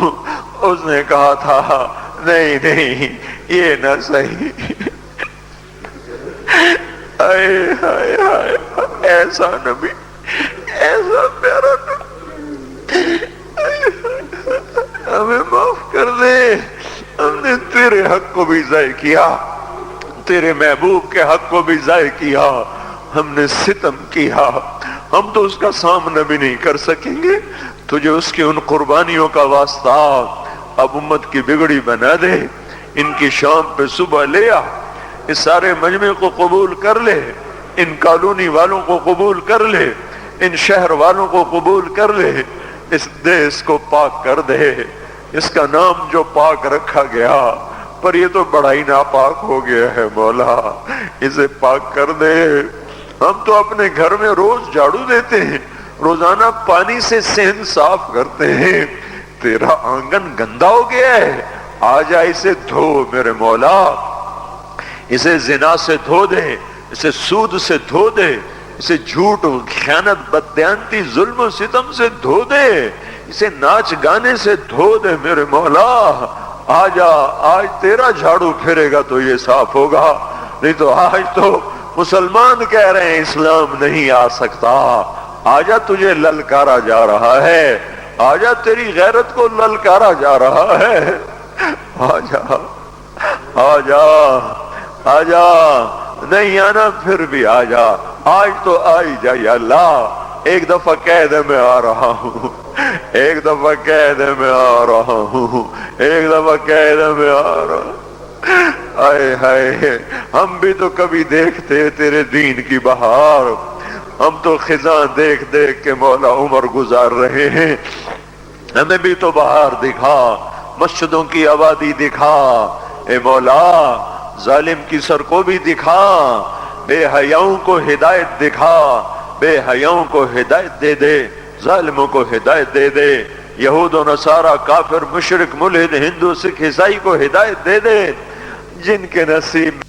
اس نے کہا تھا نہیں نہیں یہ نہ صحیح، ہائے ہائے ہائے ایسا نبی، ایسا پیارا نبی، ہمیں معاف کر دے، ہم نے تیرے حق کو بھی ضائع کیا، تیرے محبوب کے حق کو بھی ضائع کیا، ہم نے ستم کیا، ہم تو اس کا سامنا بھی نہیں کر سکیں گے، تجھے اس کی ان قربانیوں کا واسطہ اب امت کی بگڑی بنا دے، ان کی شام پہ صبح لے آ، اس سارے مجمع کو قبول کر لے، ان کالونی والوں کو قبول کر لے، ان شہر والوں کو قبول کر لے، اس دیس کو پاک کر دے، اس کا نام جو پاک رکھا گیا پر یہ تو بڑا ہی ناپاک ہو گیا ہے مولا، اسے پاک کر دے۔ ہم تو اپنے گھر میں روز جھاڑو دیتے ہیں، روزانہ پانی سے صحن صاف کرتے ہیں، تیرا آنگن گندا ہو گیا ہے، آ جا اسے دھو میرے مولا، اسے زنا سے دھو دے، اسے سود سے دھو دے، اسے جھوٹ خیانت بددیانتی ظلم و ستم سے دھو دے، اسے ناچ گانے سے دھو دے میرے مولا، آ جا، آج تیرا جھاڑو پھرے گا تو یہ صاف ہوگا، نہیں تو آج تو مسلمان کہہ رہے ہیں اسلام نہیں آ سکتا، آجا تجھے للکارا جا رہا ہے، آجا تیری غیرت کو للکارا جا رہا ہے، آجا آجا آجا، نہیں آنا پھر بھی آجا، آج تو آئی جا یا اللہ، ایک دفعہ کہہ دے میں آ رہا ہوں، ایک دفعہ کہہ دے میں آ رہا ہوں، ایک دفعہ کہہ دے میں آ رہا ہوں۔ آئے ہائے، ہم بھی تو کبھی دیکھتے تیرے دین کی بہار، ہم تو خزاں دیکھ دیکھ کے مولا عمر گزار رہے ہیں، ہمیں بھی تو بہار دکھا، مسجدوں کی آبادی دکھا، اے مولا ظالم کی سر کو بھی دکھا، بے حیاؤں کو ہدایت دکھا، بے حیاؤں کو ہدایت دے دے، ظالموں کو ہدایت دے دے، یہود و نصارہ کافر مشرک ملحد ہندو سکھ عیسائی کو ہدایت دے دے، جن کے نصیب